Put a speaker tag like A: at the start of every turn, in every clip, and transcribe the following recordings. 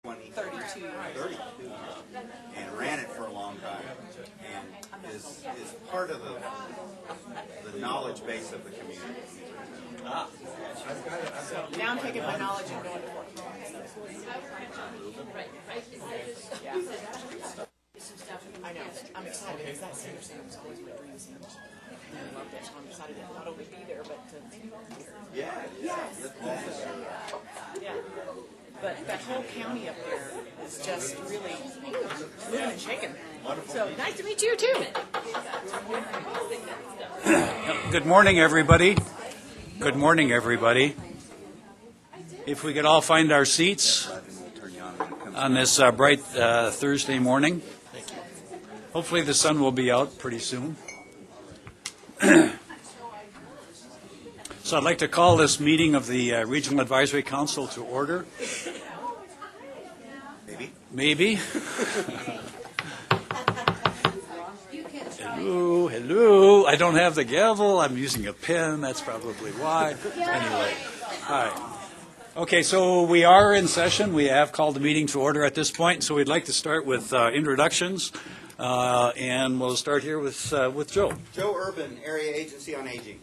A: 32 years.
B: 32, and ran it for a long time, and is part of the knowledge base of the community.
A: So now I'm taking my knowledge and going to work. Yeah. I know. I'm excited because that senior center was always my dream center. And I love it. So I'm excited to not only be there, but to maybe volunteer.
B: Yeah.
A: Yes. Yeah. But that whole county up there is just really moving and shaking. So nice to meet you too.
C: Good morning, everybody. Good morning, everybody. If we could all find our seats on this bright Thursday morning. Hopefully the sun will be out pretty soon. So I'd like to call this meeting of the Regional Advisory Council to order. Maybe. Hello. I don't have the gavel. I'm using a pen. That's probably why. Anyway. Hi. Okay, so we are in session. We have called the meeting to order at this point. So we'd like to start with introductions. And we'll start here with Joe.
B: Joe Urban, Area Agency on Aging.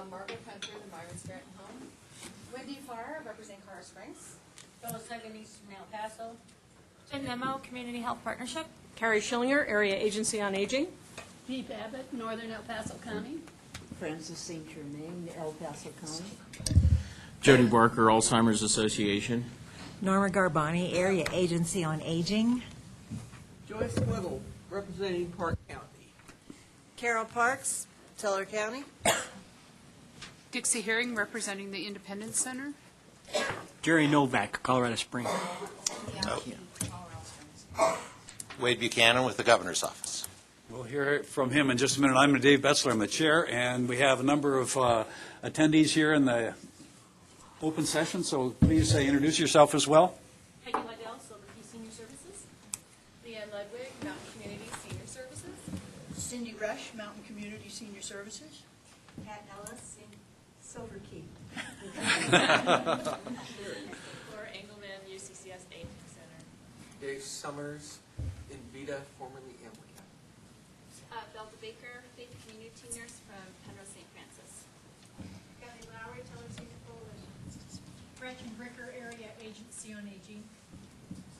D: Margaret Hunter, the Myron Stratton Home. Wendy Farr, representing Colorado Springs.
E: Phyllis East from El Paso. Jen Nemo, Community Health Partnership.
F: Carrie Schillinger, Area Agency on Aging.
G: Pete Abbott, Northern El Paso County.
H: Francis St. Germain, El Paso County.
I: Jody Barker, Alzheimer's Association.
J: Norma Garbani, Area Agency on Aging.
K: Joyce Whittle, representing Park County.
L: Carol Parks, Teller County.
M: Dixie Herring, representing the Independence Center.
N: Jerry Novak, Colorado Springs.
O: Wade Buchanan with the Governor's Office.
C: We'll hear from him in just a minute. I'm Dave Betzler. I'm the chair, and we have a number of attendees here in the open session, so please introduce yourself as well.
E: Peggy Liddell, Silver Key Senior Services.
D: Leanne Ludwig, Mountain Community Senior Services.
G: Cindy Rush, Mountain Community Senior Services.
H: Pat Ellis, Silver Key.
E: Laura Engelman, UCCS Aging Center.
K: Dave Summers, Invita, formerly Emily.
E: Felda Baker, Faith Community Nurse from Penrose St. Francis.
D: Kathy Lowry, Teller Senior Coalition.
G: Gretchen Bricker, Area Agency on Aging.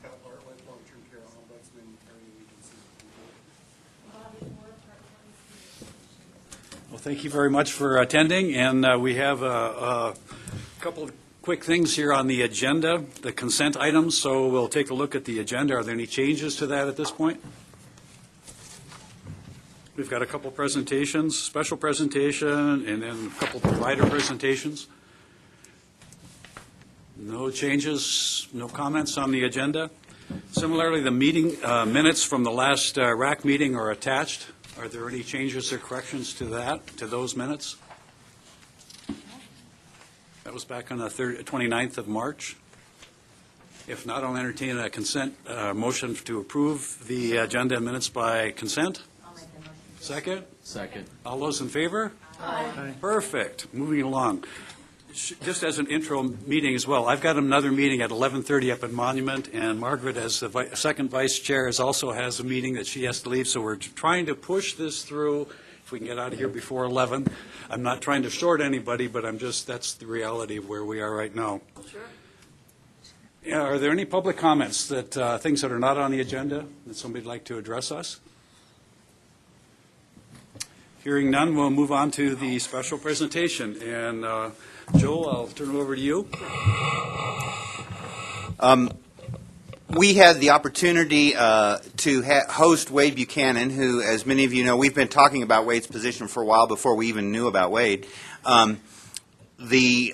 P: Scott Bartlett, Long-Term Care Ombudsman, Area Agency.
D: Bobby Moore, Part 1
C: Well, thank you very much for attending, and we have a couple of quick things here on the agenda, the consent items, so we'll take a look at the agenda. Are there any changes to that at this point? We've got a couple presentations, special presentation, and then a couple provider presentations. No changes, no comments on the agenda. Similarly, the meeting minutes from the last RAC meeting are attached. Are there any changes or corrections to those minutes? That was back on the 29th of March. If not, I'll entertain a consent motion to approve the agenda and minutes by consent.
H: I'll make the motion.
C: Second?
I: Second.
C: All those in favor? Aye. Perfect. Moving along. Just as an intro meeting as well, I've got another meeting at 11:30 up at Monument, and Margaret, as the second vice chair, also has a meeting that she has to leave, so we're trying to push this through if we can get out of here before 11. I'm not trying to short anybody, but that's the reality of where we are right now.
A: Sure.
C: Yeah, are there any public comments that things that are not on the agenda that somebody'd like to address us? Hearing none, we'll move on to the special presentation. And Joel, I'll turn it over to you.
B: We had the opportunity to host Wade Buchanan, who, as many of you know, we've been talking about Wade's position for a while before we even knew about Wade. The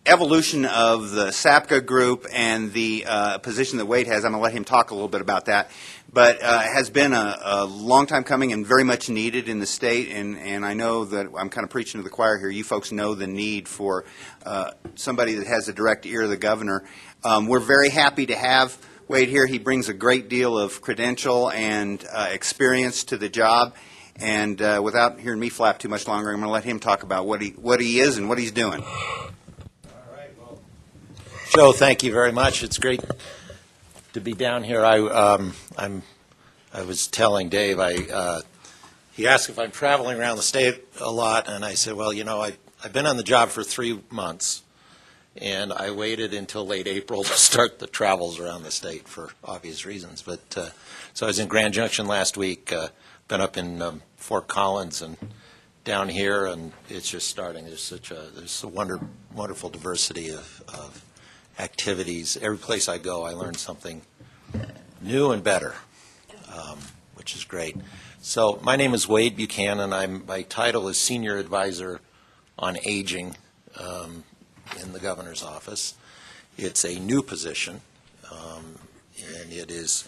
B: evolution of the SAPCA group and the position that Wade has, I'm going to let him talk a little bit about that, but has been a long time coming and very much needed in the state, and I know that I'm kind of preaching to the choir here. You folks know the need for somebody that has a direct ear to the governor. We're very happy to have Wade here. He brings a great deal of credential and experience to the job, and without hearing me flap too much longer, I'm going to let him talk about what he is and what he's doing.
O: Joe, thank you very much. It's great to be down here. I was telling Dave, he asked if I'm traveling around the state a lot, and I said, well, you know, I've been on the job for 3 months, and I waited until late April to start the travels around the state for obvious reasons. But so I was in Grand Junction last week, been up in Fort Collins and down here, and it's just starting. There's a wonderful diversity of activities. Every place I go, I learn something new and better, which is great. So my name is Wade Buchanan. My title is Senior Advisor on Aging in the Governor's Office. It's a new position, and it is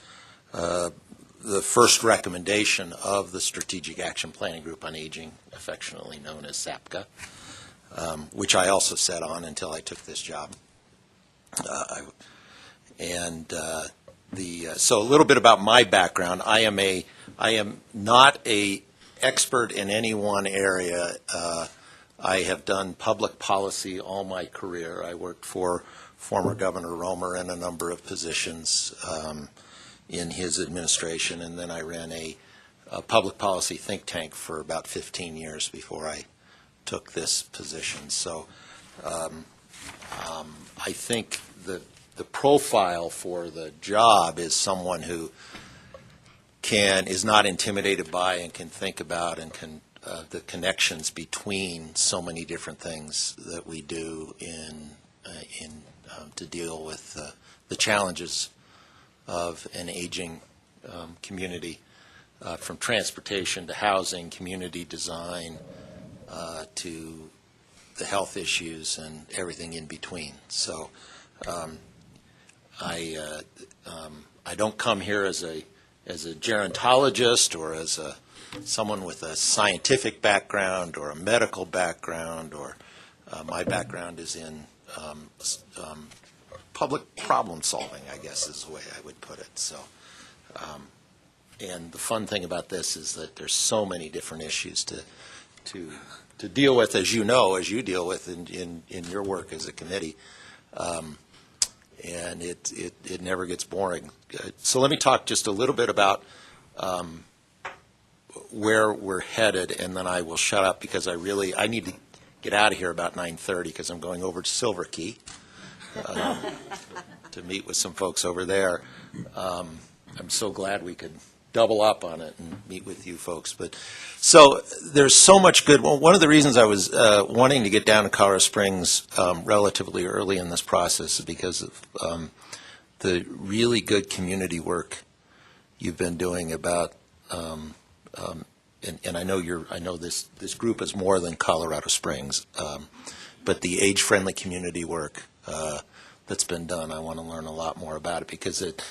O: the first recommendation of the Strategic Action Planning Group on Aging, affectionately known as SAPCA, which I also sat on until I took this job. So a little bit about my background. I am not an expert in any one area. I have done public policy all my career. I worked for former Governor Romer in a number of positions in his administration, and then I ran a public policy think tank for about 15 years before I took this position. So I think the profile for the job is someone who is not intimidated by and can think about and can the connections between so many different things that we do to deal with the challenges of an aging community, from transportation to housing, community design, to the health issues and everything in between. So I don't come here as a gerontologist or as someone with a scientific background or a medical background, or my background is in public problem solving, I guess is the way I would put it. So, and the fun thing about this is that there's so many different issues to deal with, as you know, as you deal with in your work as a committee, and it never gets boring. So let me talk just a little bit about where we're headed, and then I will shut up because I need to get out of here about 9:30 because I'm going over to Silver Key to meet with some folks over there. I'm so glad we could double up on it and meet with you folks. But so there's so much good. Well, one of the reasons I was wanting to get down to Colorado Springs relatively early in this process is because of the really good community work you've been doing about. And I know this group is more than Colorado Springs, but the age-friendly community work that's been done, I want to learn a lot more about it because it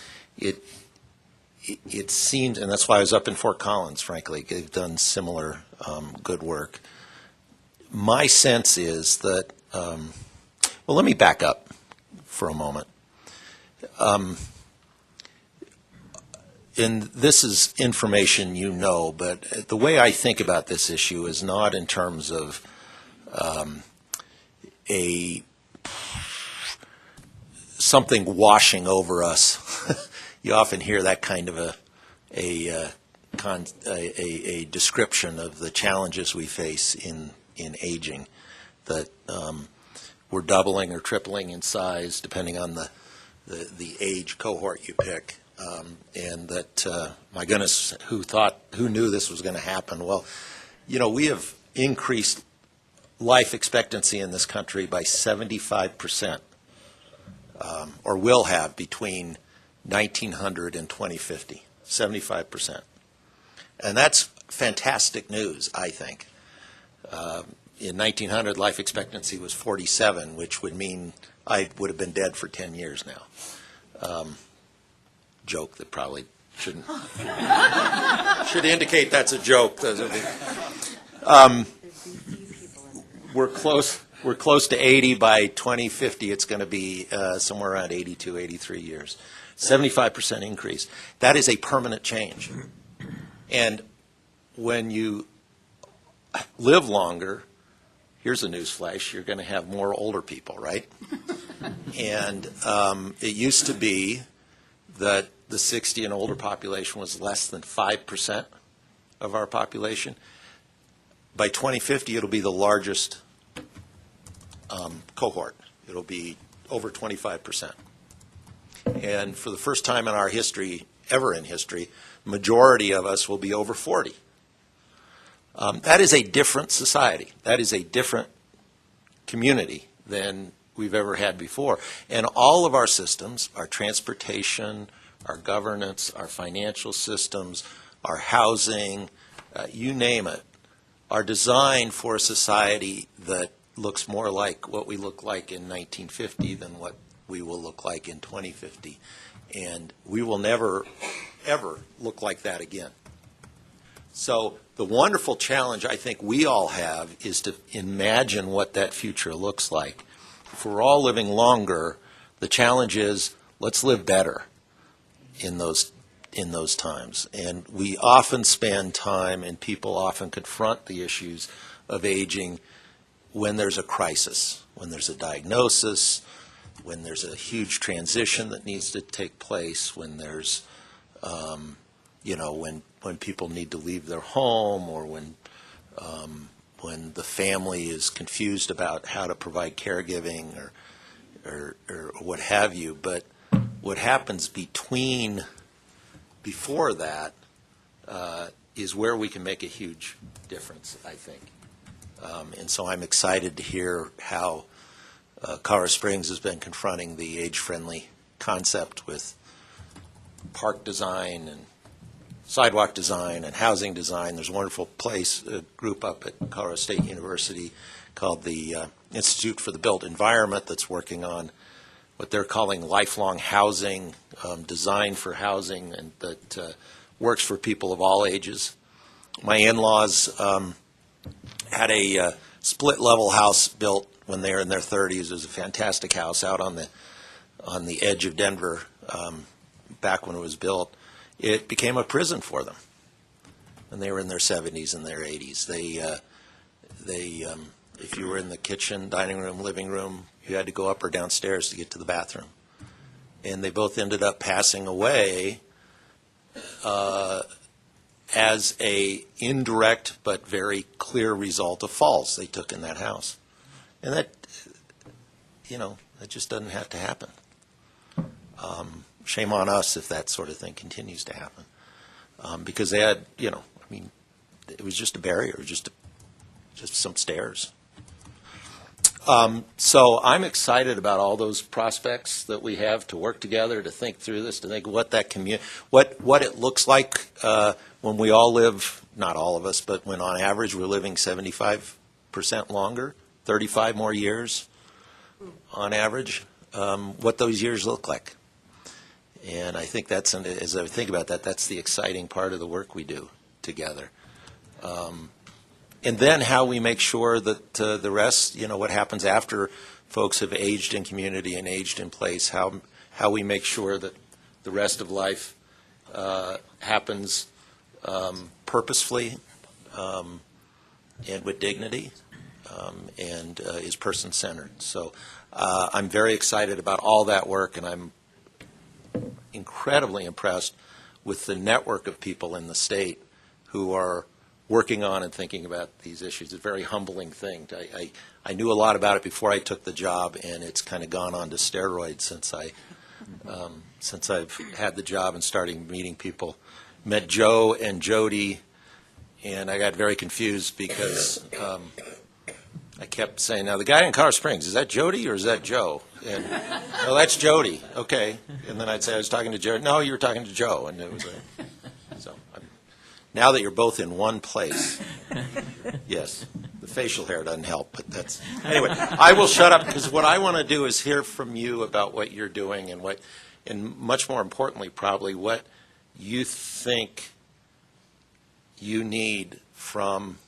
O: seems, and that's why I was up in Fort Collins, frankly. They've done similar good work. My sense is that, well, let me back up for a moment. And this is information you know, but the way I think about this issue is not in terms of something washing over us. You often hear that kind of a description of the challenges we face in aging, that we're doubling or tripling in size depending on the age cohort you pick. And that, my goodness, who knew this was going to happen? Well, you know, we have increased life expectancy in this country by 75%, or will have between 1900 and 2050, 75%. And that's fantastic news, I think. In 1900, life expectancy was 47, which would mean I would have been dead for 10 years now. Joke that probably shouldn't should indicate that's a joke. We're close to 80 by 2050. It's going to be somewhere around 82, 83 years. 75% increase. That is a permanent change. And when you live longer, here's a newsflash: you're going to have more older people, right? And it used to be that the 60 and older population was less than 5% of our population. By 2050, it'll be the largest cohort. It'll be over 25%. And for the first time in our history, ever in history, majority of us will be over 40. That is a different society. That is a different community than we've ever had before. And all of our systems, our transportation, our governance, our financial systems, our housing, you name it, are designed for a society that looks more like what we look like in 1950 than what we will look like in 2050. And we will never, ever look like that again. So the wonderful challenge I think we all have is to imagine what that future looks like. If we're all living longer, the challenge is let's live better in those times. And we often spend time, and people often confront the issues of aging when there's a crisis, when there's a diagnosis, when there's a huge transition that needs to take place, when there's, when people need to leave their home, or when the family is confused about how to provide caregiving or what have you. But what happens before that is where we can make a huge difference, I think. And so I'm excited to hear how Colorado Springs has been confronting the age-friendly concept with park design and sidewalk design and housing design. There's a wonderful a group up at Colorado State University called the Institute for the Built Environment that's working on what they're calling lifelong housing, design for housing, and that works for people of all ages. My in-laws had a split-level house built when they were in their 30s. It was a fantastic house out on the edge of Denver back when it was built. It became a prison for them when they were in their 70s and their 80s. If you were in the kitchen, dining room, living room, you had to go up or downstairs to get to the bathroom. And they both ended up passing away as a indirect but very clear result of falls they took in that house. And that just doesn't have to happen. Shame on us if that sort of thing continues to happen. Because they had, it was just a barrier, just some stairs. So I'm excited about all those prospects that we have to work together, to think through this, to think what that what it looks like when we all live, not all of us, but when on average we're living 75% longer, 35 more years on average, what those years look like. And I think as I think about that, that's the exciting part of the work we do together. And then how we make sure that the rest, what happens after folks have aged in community and aged in place, how we make sure that the rest of life happens purposefully and with dignity and is person-centered. So I'm very excited about all that work, and I'm incredibly impressed with the network of people in the state who are working on and thinking about these issues. It's a very humbling thing. I knew a lot about it before I took the job, and it's kind of gone on to steroids since I've had the job and started meeting people. Met Joe and Jody, and I got very confused because I kept saying, now the guy in Colorado Springs, is that Jody or is that Joe? And, oh, that's Jody. Okay. And then I'd say I was talking to Jody. No, you were talking to Joe. And it was now that you're both in one place, yes, the facial hair doesn't help, but that's, anyway, I will shut up because what I want to do is hear from you about what you're doing and much more importantly, probably what you think you need from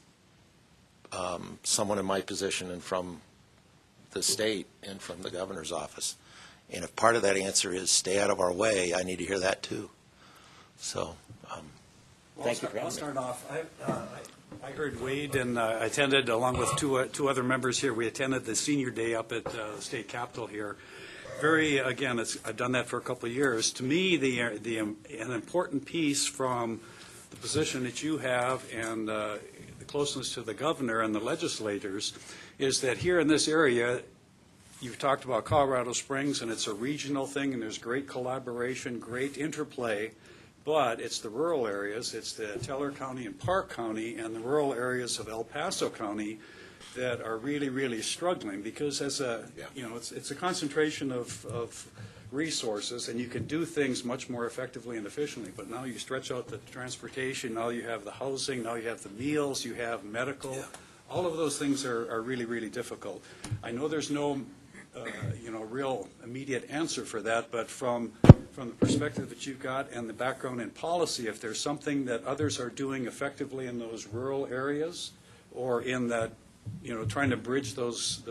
O: someone in my position and from the state and from the governor's office. And if part of that answer is stay out of our way, I need to hear that too. So Thank you for
C: I'll
O: having me.
C: start off. I heard Wade, and I attended, along with two other members here, we attended the senior day up at the state capitol here. Again, I've done that for a couple of years. To me, an important piece from the position that you have and the closeness to the governor and the legislators is that here in this area, you've talked about Colorado Springs, and it's a regional thing, and there's great collaboration, great interplay, but it's the rural areas, it's the Teller County and Park County and the rural areas of El Paso County that are really, really struggling, because it's a concentration of resources, and you can do things much more effectively and efficiently, but now you stretch out the transportation, now you have the housing, now you have the meals, you have medical. Yeah. All of those things are really, really difficult. I know there's no real immediate answer for that, but from the perspective that you've got and the background in policy, if there's something that others are doing effectively in those rural areas, or in that, trying to bridge those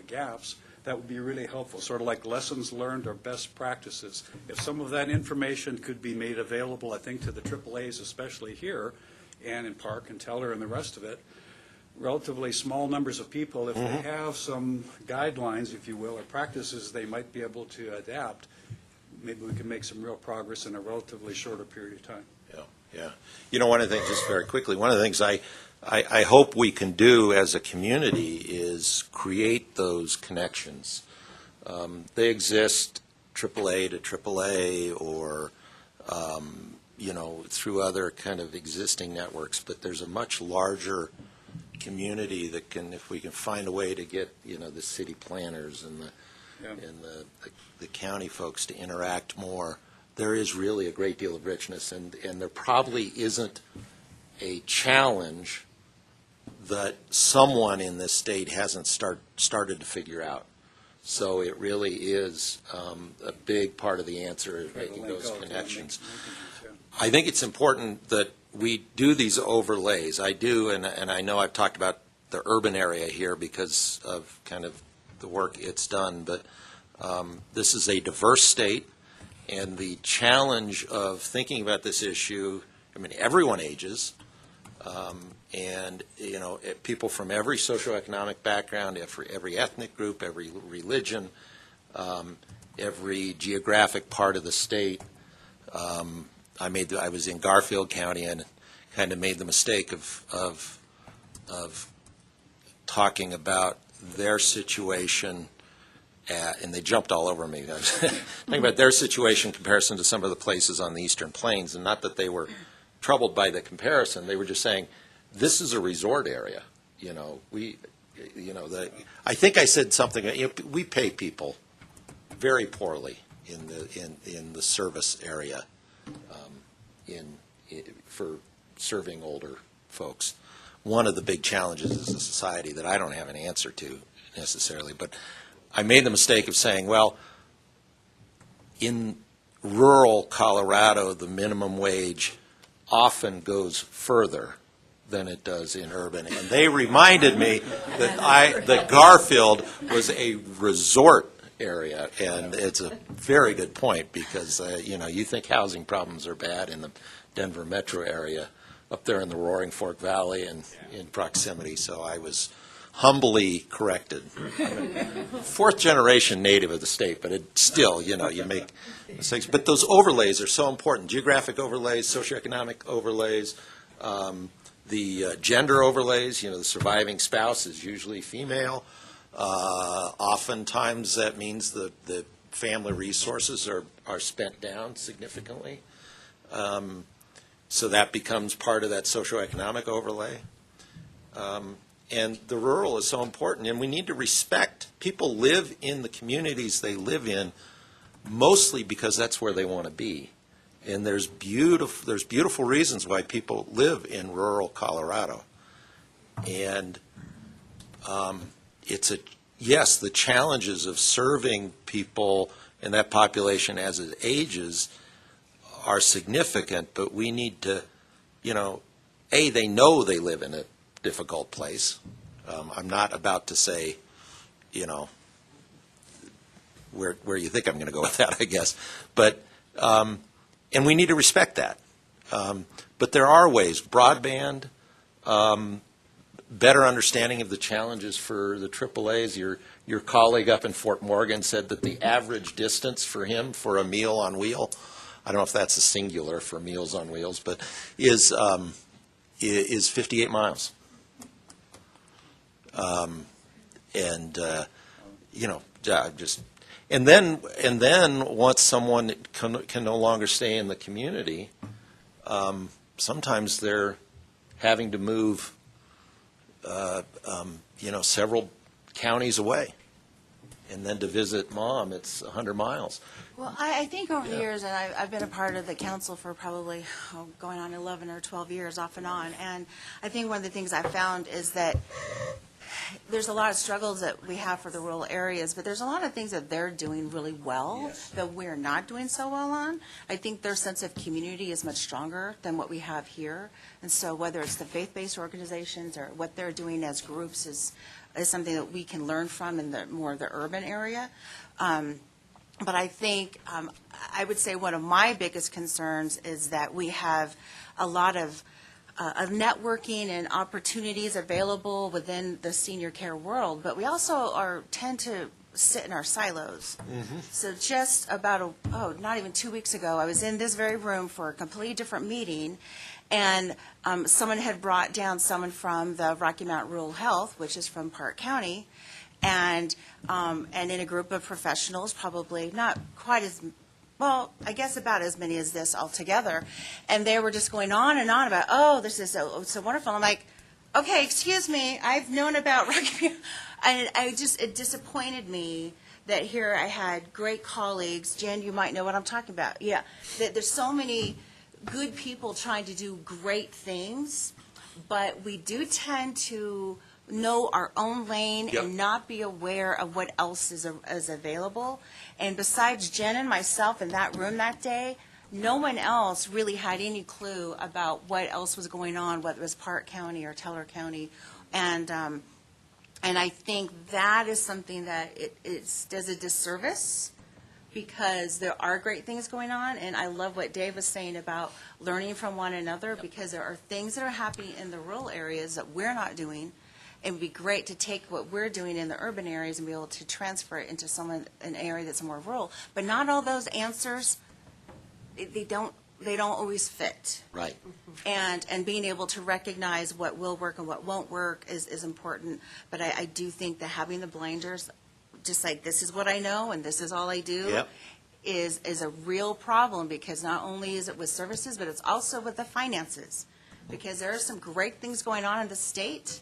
C: gaps, that would be really helpful, sort of like lessons learned or best practices. If some of that information could be made available, I think, to the AAAs, especially here, and in Park and Teller and the rest of it, relatively small numbers of people, if they have some guidelines, if you will, or practices they might be able to adapt, maybe we can make some real progress in a relatively shorter period of time.
O: Yeah. One of the things, just very quickly, one of the things I hope we can do as a community is create those connections. They exist AAA to AAA, or through other kind of existing networks, but there's a much larger community that can, if we can find a way to get the city planners and the county folks to interact more, there is really a great deal of richness, and there probably isn't a challenge that someone in this state hasn't started to figure out. So it really is a big part of the answer, is making those connections. I think it's important that we do these overlays. I do, and I know I've talked about the urban area here because of kind of the work it's done, but this is a diverse state, and the challenge of thinking about this issue, everyone ages, and people from every socioeconomic background, every ethnic group, every religion, every geographic part of the state. I was in Garfield County and kind of made the mistake of talking about their situation, and they jumped all over me. I was talking about their situation in comparison to some of the places on the Eastern Plains, and not that they were troubled by the comparison. They were just saying, this is a resort area. I think I said something. We pay people very poorly in the service area. For serving older folks. One of the big challenges is a society that I don't have an answer to necessarily, but I made the mistake of saying, well, in rural Colorado, the minimum wage often goes further than it does in urban. And they reminded me that Garfield was a resort area, and it's a very good point, because you think housing problems are bad in the Denver metro area, up there in the Roaring Fork Valley and in proximity. So I was humbly corrected. I'm a fourth-generation native of the state, but it still, you make mistakes. But those overlays are so important: geographic overlays, socioeconomic overlays, the gender overlays. The surviving spouse is usually female. Oftentimes that means the family resources are spent down significantly. So that becomes part of that socioeconomic overlay. And the rural is so important, and we need to respect. People live in the communities they live in mostly because that's where they want to be. And there's beautiful reasons why people live in rural Colorado. And yes, the challenges of serving people in that population as it ages are significant, but we need to, they know they live in a difficult place. I'm not about to say, where you think I'm going to go with that, I guess. But, and we need to respect that. But there are ways. Broadband, better understanding of the challenges for the AAAs. Your colleague up in Fort Morgan said that the average distance for him for a meal on wheel, I don't know if that's a singular for Meals on Wheels, but is 58 miles. And then once someone can no longer stay in the community, sometimes they're having to move, several counties away. And then to visit mom, it's 100 miles.
L: Well, I think over the years, and I've been a part of the council for probably going on 11 or 12 years off and on, and I think one of the things I've found is that there's a lot of struggles that we have for the rural areas, but there's a lot of things that they're doing really well that we're not doing so well on. I think their sense of community is much stronger than what we have here. And so whether it's the faith-based organizations or what they're doing as groups is something that we can learn from in the more of the urban area. But I think I would say one of my biggest concerns is that we have a lot of networking and opportunities available within the senior care world, but we also tend to sit in our silos. So just about not even 2 weeks ago, I was in this very room for a completely different meeting, and someone had brought down someone from the Rocky Mountain Rural Health, which is from Park County, and in a group of professionals, probably not quite as well, I guess about as many as this altogether. And they were just going on and on about, this is so wonderful. I'm like, okay, excuse me, I've known about Rocky Mountain. And it disappointed me that here I had great colleagues. Jen, you might know what I'm talking about. Yeah, there's so many good people trying to do great things, but we do tend to know our own lane and not be aware of what else is available. And besides Jen and myself in that room that day, no one else really had any clue about what else was going on, whether it was Park County or Teller County. And I think that is something that it does a disservice, because there are great things going on. And I love what Dave was saying about learning from one another, because there are things that are happening in the rural areas that we're not doing. It would be great to take what we're doing in the urban areas and be able to transfer it into an area that's more rural. But not all those answers, they don't always fit.
O: Right.
L: And being able to recognize what will work and what won't work is important. But I do think that having the blinders, just like this is what I know and this is all I do, is a real problem, because not only is it with services, but it's also with the finances. Because there are some great things going on in the state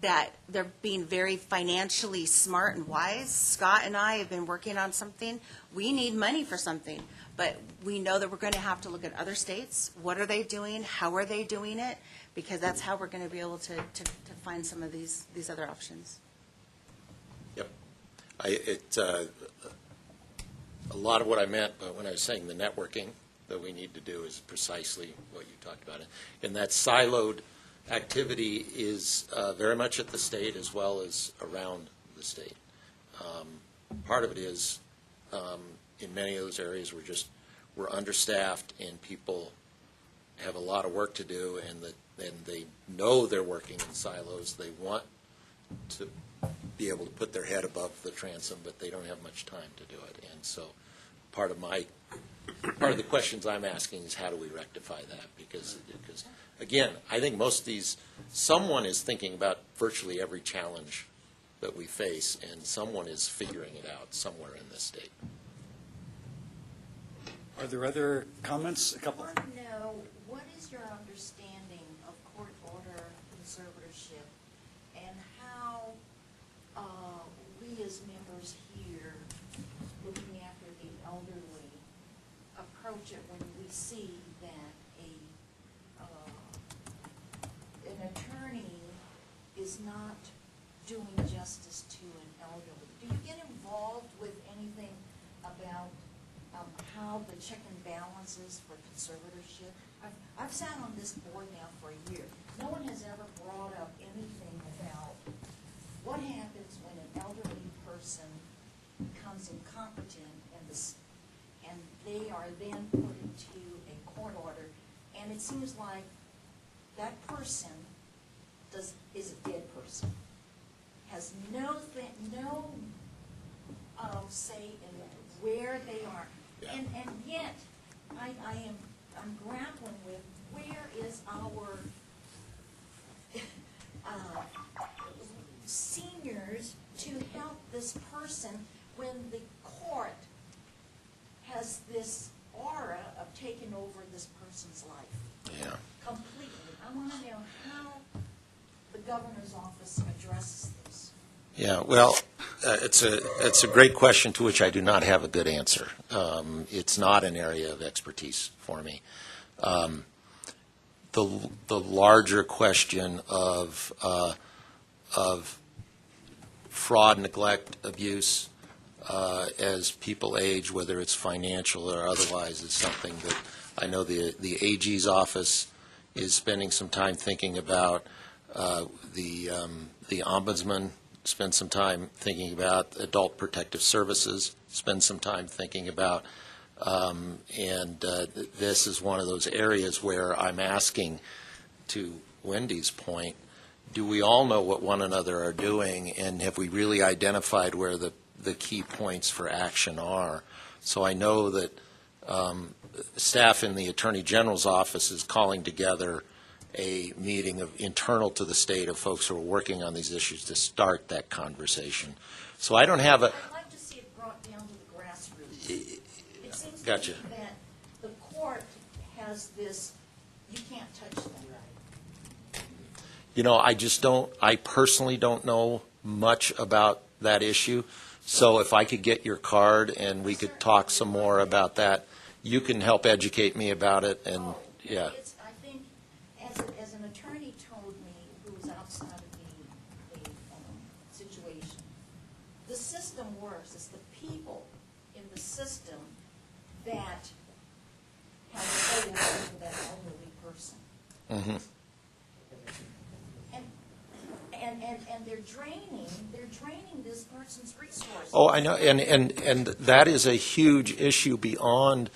L: that they're being very financially smart and wise. Scott and I have been working on something. We need money for something, but we know that we're going to have to look at other states. What are they doing? How are they doing it? Because that's how we're going to be able to find some of these other options.
O: Yep. A lot of what I meant when I was saying the networking that we need to do is precisely what you talked about. And that siloed activity is very much at the state as well as around the state. Part of it is in many of those areas we're understaffed and people have a lot of work to do, and they know they're working in silos. They want to be able to put their head above the transom, but they don't have much time to do it. And so part of the questions I'm asking is how do we rectify that? Because again, I think most of these, someone is thinking about virtually every challenge that we face, and someone is figuring it out somewhere in this state.
C: Are there other comments? A couple.
H: I want to know, what is your understanding of court order conservatorship, and how we as members here, looking after the elderly, approach it when we see that an attorney is not doing justice to an elderly? Do you get involved with anything about how the check and balances for conservatorship? I've sat on this board now for a year. No one has ever brought up anything about what happens when an elderly person becomes incompetent and they are then put into a court order, and it seems like that person is a dead person, has no say in where they are.
O: Yeah.
H: And yet, I'm grappling with where is our seniors to help this person when the court has this aura of taking over this person's life.
O: Yeah.
H: Completely. I want to know how the governor's office addresses this.
O: Yeah, well, it's a great question to which I do not have a good answer. It's not an area of expertise for me. The larger question of fraud, neglect, abuse as people age, whether it's financial or otherwise, is something that I know the AG's office is spending some time thinking about. The ombudsman spend some time thinking about. Adult Protective Services spend some time thinking about. This is one of those areas where I'm asking, to Wendy's point, do we all know what one another are doing, and have we really identified where the key points for action are? So I know that staff in the Attorney General's office is calling together a meeting of internal to the state of folks who are working on these issues to start that conversation. So I don't have a...
H: I'd like to see it brought down to the grassroots. It seems to
O: Gotcha.
H: me that the court has this, you can't touch them.
O: You know, I personally don't know much about that issue. So if I could get your card and we could talk some more about that, you can help educate me about it. And yeah.
H: I think, as an attorney told me, who was outside of the situation, the system works. It's the people in the system that have a hold over that elderly person.
O: Mm-hmm.
H: And they're draining this person's resources.
O: Oh, I know, and that is a huge issue beyond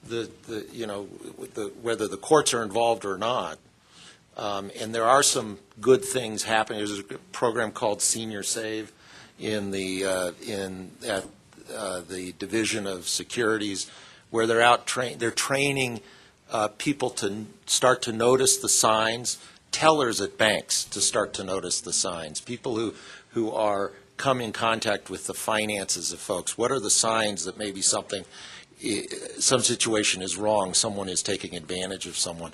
O: whether the courts are involved or not. And there are some good things happening. There's a program called Senior Save at the Division of Securities, where they're out they're training people to start to notice the signs. Tellers at banks to start to notice the signs, people who are come in contact with the finances of folks. What are the signs that maybe some situation is wrong, someone is taking advantage of someone?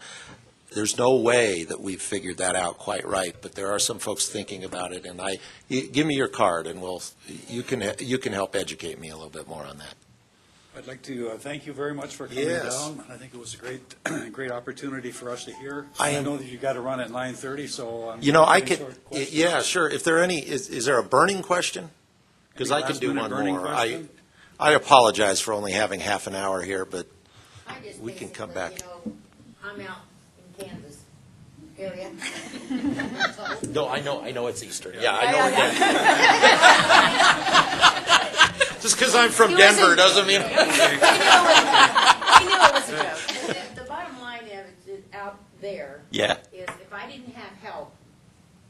O: There's no way that we've figured that out quite right, but there are some folks thinking about it, and give me your card, and you can help educate me a little bit more on that.
C: I'd like to thank you very much for coming down. I think it was a great opportunity for us to hear. I know that you got to run at 9:30, so
O: I could. Yeah, sure. If there are any, is there a burning question? Because I can do one more. I apologize for only having half an hour here, but we can come back.
Q: I'm out in Kansas area.
O: No, I know it's Eastern. Yeah, I know again. Just because I'm from Denver doesn't mean.
Q: We knew it was a joke. The bottom line is out there.
O: Yeah.
Q: Is if I didn't have help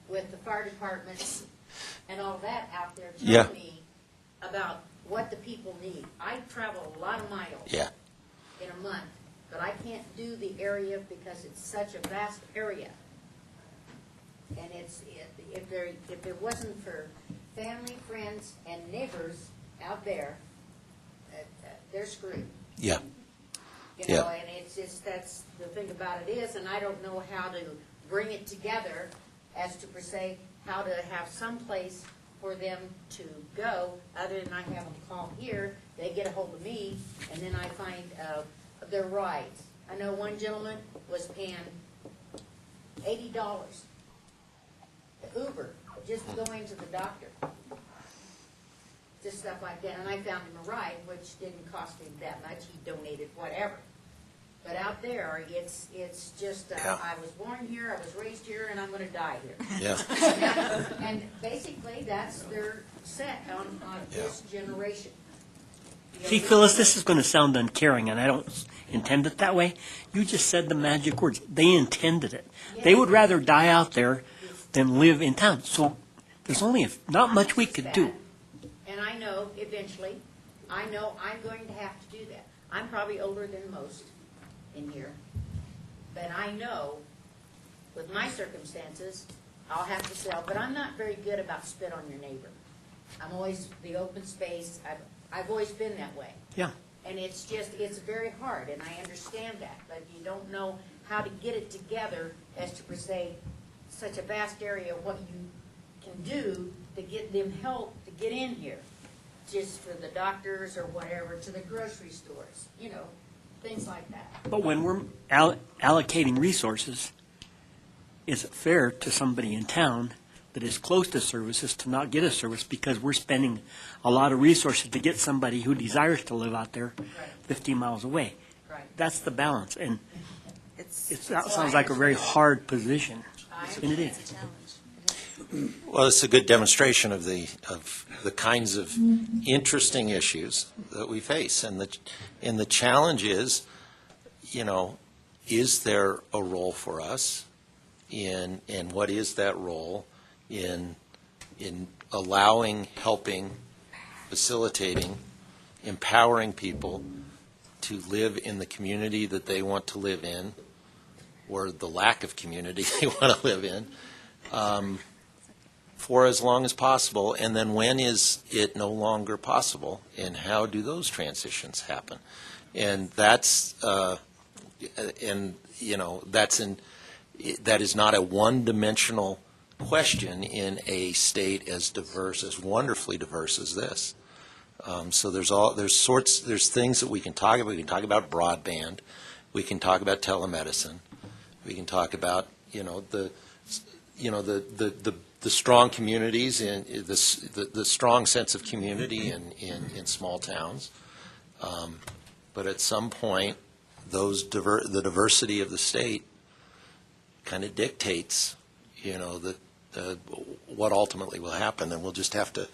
Q: with the fire departments and all that out there telling me about what the people need. I travel a lot of miles in a month, but I can't do the area because it's such a vast area. And if there wasn't for family, friends, and neighbors out there, they're screwed.
O: Yeah.
Q: You know, and it's just, that's the thing about it is, and I don't know how to bring it together as to per se how to have some place for them to go, other than I have them call here, they get a hold of me, and then I find their rides. I know one gentleman was paying $80 Uber just to go into the doctor. Just stuff like that. And I found him a ride, which didn't cost him that much. He donated whatever. But out there, it's just, I was born here, I was raised here, and I'm going to die here.
O: Yeah.
Q: And basically, that's their set on this generation.
N: See, Phyllis, this is going to sound uncaring, and intend it that way. You just said the magic words. They intended it. They would rather die out there than live in town. So there's only not much we could do.
Q: And I know eventually, I know I'm going to have to do that. I'm probably older than most in here, but I know with my circumstances, I'll have to sell, but I'm not very good about spit on your neighbor. I'm always the open space. I've always been that way.
N: Yeah.
Q: And it's very hard, and I understand that, but if you don't know how to get it together as to, per se, such a vast area, what you can do to get them help to get in here, just for the doctors or whatever, to the grocery stores, things like that.
N: But when we're allocating resources, is it fair to somebody in town that is close to services to not get a service because we're spending a lot of resources to get somebody who desires to live out there 15 miles away?
Q: Right.
N: That's the balance. And that sounds like a very hard position. And it is.
O: Well, it's a good demonstration of the kinds of interesting issues that we face, and the challenge is, is there a role for us and what is that role in allowing, helping, facilitating, empowering people to live in the community that they want to live in, or the lack of community they want to live in, for as long as possible, and then when is it no longer possible, and how do those transitions happen? And that is not a one-dimensional question in a state as wonderfully diverse as this. So there's things that we can talk about. We can talk about broadband. We can talk about telemedicine. We can talk about the strong communities and the strong sense of community in small towns. But at some point, the diversity of the state kind of dictates, what ultimately will happen, and we'll just have to,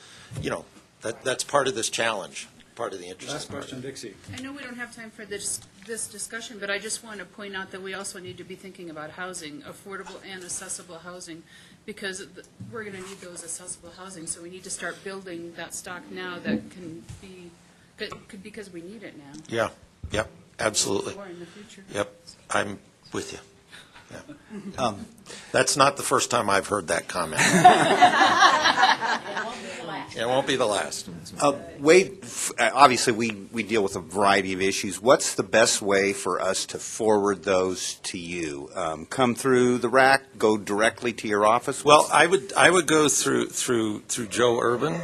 O: that's part of this challenge, part of the interesting
C: Last question, Dixie.
M: I know we don't have time for this discussion, but I just want to point out that we also need to be thinking about housing, affordable and accessible housing, because we're going to need those accessible housing, so we need to start building that stock now that can be, because we need it now.
O: Yeah, yep, absolutely.
M: Or in the future.
O: Yep, I'm with you. Yeah. That's not the first time I've heard that comment. It won't be the last.
B: Wade, obviously we deal with a variety of issues. What's the best way for us to forward those to you? Come through the RAC, go directly to your office?
O: Well, I would go through Joe Urban. No,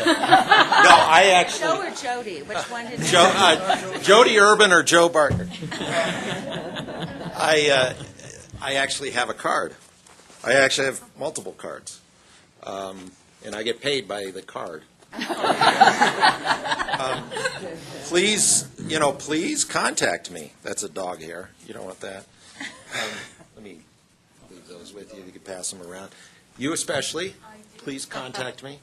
O: I actually.
L: Joe or Jody? Which one did
O: Jody Urban or Joe Barker? I actually have a card. I actually have multiple cards, and I get paid by the card. Please contact me. That's a dog hair. You don't want that. Let me leave those with you. You can pass them around. You especially, please contact me.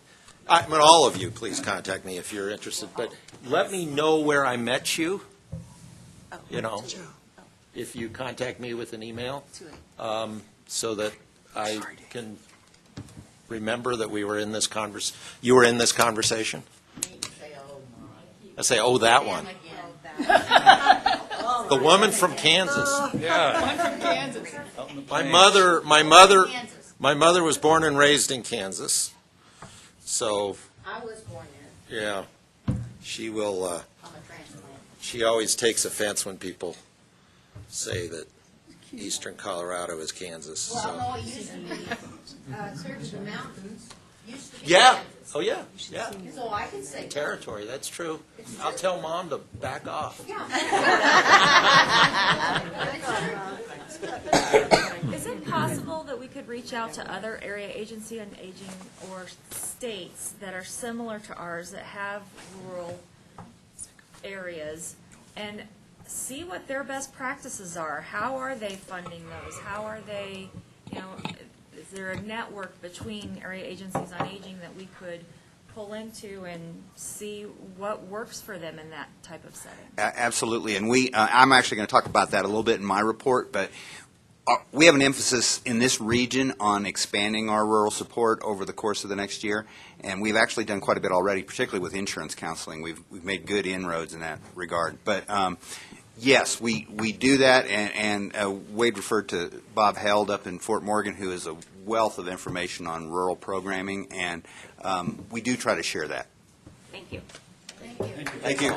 O: I mean, all of you, please contact me if you're interested. But let me know where I met you. If you contact me with an email, so that I can remember that you were in this conversation. I say, oh, that one. The woman from Kansas.
M: Yeah. One from Kansas.
O: My mother was born and raised in Kansas. So.
Q: I was born there.
O: Yeah. She will.
Q: I'm a transplant.
O: She always takes offense when people say that eastern Colorado is Kansas.
Q: Well, no, it used to be. Search the mountains. Used to be
O: Yeah.
Q: Kansas.
O: Oh, yeah. Yeah.
Q: So I can say.
O: Territory. That's true. I'll tell Mom to back off.
R: Is it possible that we could reach out to other area agency on aging or states that are similar to ours that have rural areas and see what their best practices are? How are they funding those? How are they, is there a network between area agencies on aging that we could pull into and see what works for them in that type of setting.
B: Absolutely, and I'm actually going to talk about that a little bit in my report, but we have an emphasis in this region on expanding our rural support over the course of the next year, and we've actually done quite a bit already, particularly with insurance counseling. We've made good inroads in that regard. But yes, we do that, and Wade referred to Bob Held up in Fort Morgan, who is a wealth of information on rural programming, and we do try to share that.
R: Thank you.
B: Thank you.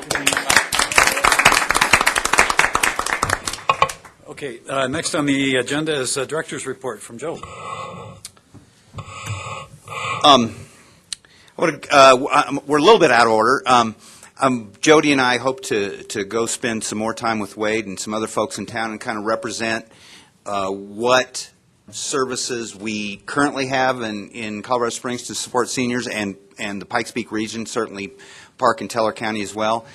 C: Okay, next on the agenda is Director's Report from Joe.
B: We're a little bit out of order. Jody and I hope to go spend some more time with Wade and some other folks in town and kind of represent what services we currently have in Colorado Springs to support seniors and the Pikes Peak region, certainly Park and Teller County as well,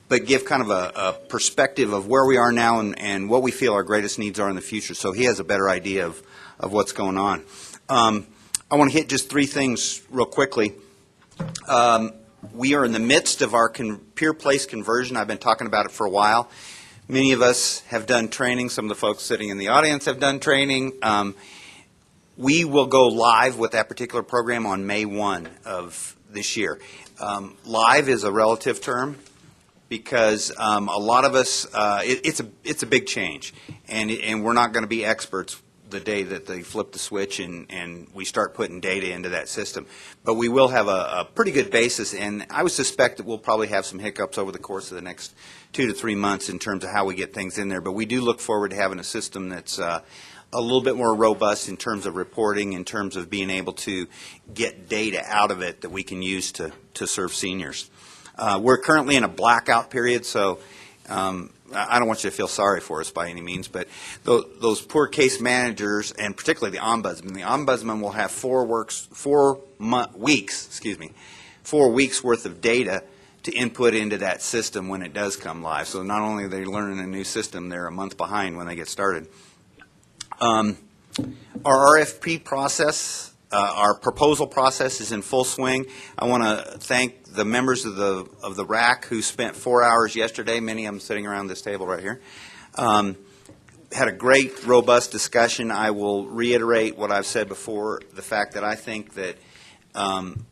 B: but give kind of a perspective of where we are now and what we feel our greatest needs are in the future, so he has a better idea of what's going on. I want to hit just three things real quickly. We are in the midst of our Pure Place conversion. I've been talking about it for a while. Many of us have done training. Some of the folks sitting in the audience have done training. We will go live with that particular program on May 1 of this year. Live is a relative term because a lot of us, it's a big change, and we're not going to be experts the day that they flip the switch and we start putting data into that system. But we will have a pretty good basis, and I would suspect that we'll probably have some hiccups over the course of the next 2 to 3 months in terms of how we get things in there. But we do look forward to having a system that's a little bit more robust in terms of reporting, in terms of being able to get data out of it that we can use to serve seniors. We're currently in a blackout period, so I don't want you to feel sorry for us by any means, but those poor case managers, and particularly the ombudsman will have 4 weeks worth of data to input into that system when it does come live. So not only are they learning a new system, they're a month behind when they get started. Our RFP process, our proposal process is in full swing. I want to thank the members of the RAC who spent 4 hours yesterday, many of them sitting around this table right here. Had a great, robust discussion. I will reiterate what I've said before, the fact that I think that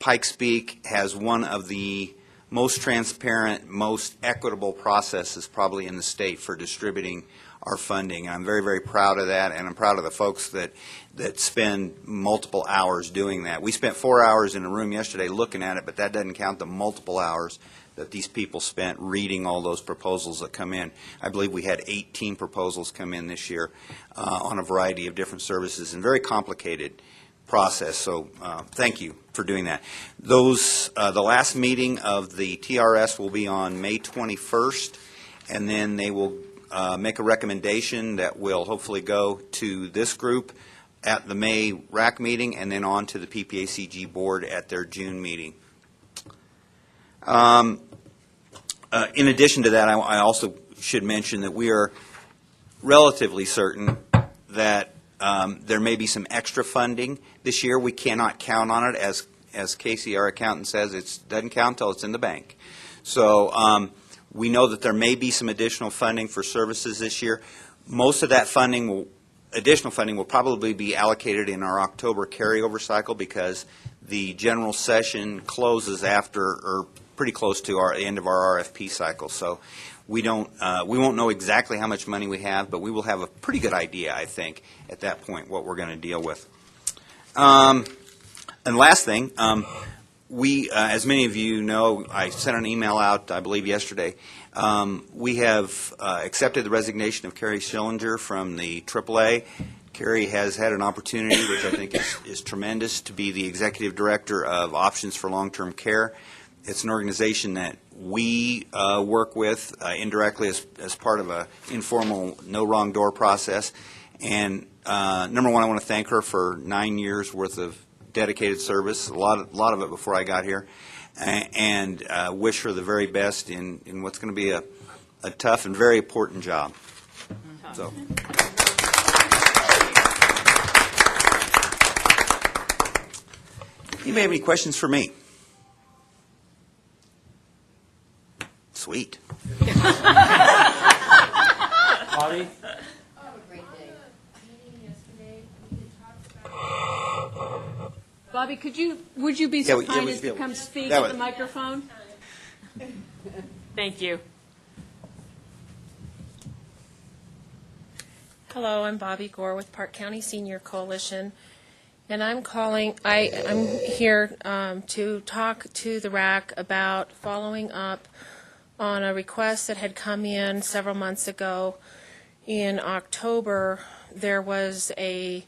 B: Pikes Peak has one of the most transparent, most equitable processes probably in the state for distributing our funding. I'm very, very proud of that, and I'm proud of the folks that spend multiple hours doing that. We spent 4 hours in a room yesterday looking at it, but that doesn't count the multiple hours that these people spent reading all those proposals that come in. I believe we had 18 proposals come in this year on a variety of different services, and very complicated process, so thank you for doing that. The last meeting of the TRS will be on May 21st, and then they will make a recommendation that will hopefully go to this group at the May RAC meeting and then on to the PPACG board at their June meeting. In addition to that, I also should mention that we are relatively certain that there may be some extra funding this year. We cannot count on it. As Casey, our accountant, says, it doesn't count until it's in the bank. So we know that there may be some additional funding for services this year. Most of that additional funding will probably be allocated in our October carryover cycle because the general session closes after, or pretty close to the end of our RFP cycle. So we won't know exactly how much money we have, but we will have a pretty good idea, I think, at that point what we're going to deal with. And last thing, we, as many of you know, I sent an email out, I believe, yesterday. We have accepted the resignation of Carrie Schillinger from the AAA. Carrie has had an opportunity, which I think is tremendous, to be the executive director of Options for Long-Term Care. It's an organization that we work with indirectly as part of an informal no wrong door process. And number one, I want to thank her for 9 years worth of dedicated service, a lot of it before I got here, and wish her the very best in what's going to be a tough and very important job. So. You may have any questions for me? Sweet.
C: Bobby?
Q: Have a great day.
F: Bobby, would you be so
B: Yeah,
F: kind
B: would
F: as
B: you be
F: to
B: able-
F: come speak
B: that
F: at
B: would-
F: the microphone? Thank you.
S: Hello, I'm Bobby Gore with Park County Senior Coalition, and I'm here to talk to the RAC about following up on a request that had come in several months ago. In October, there was a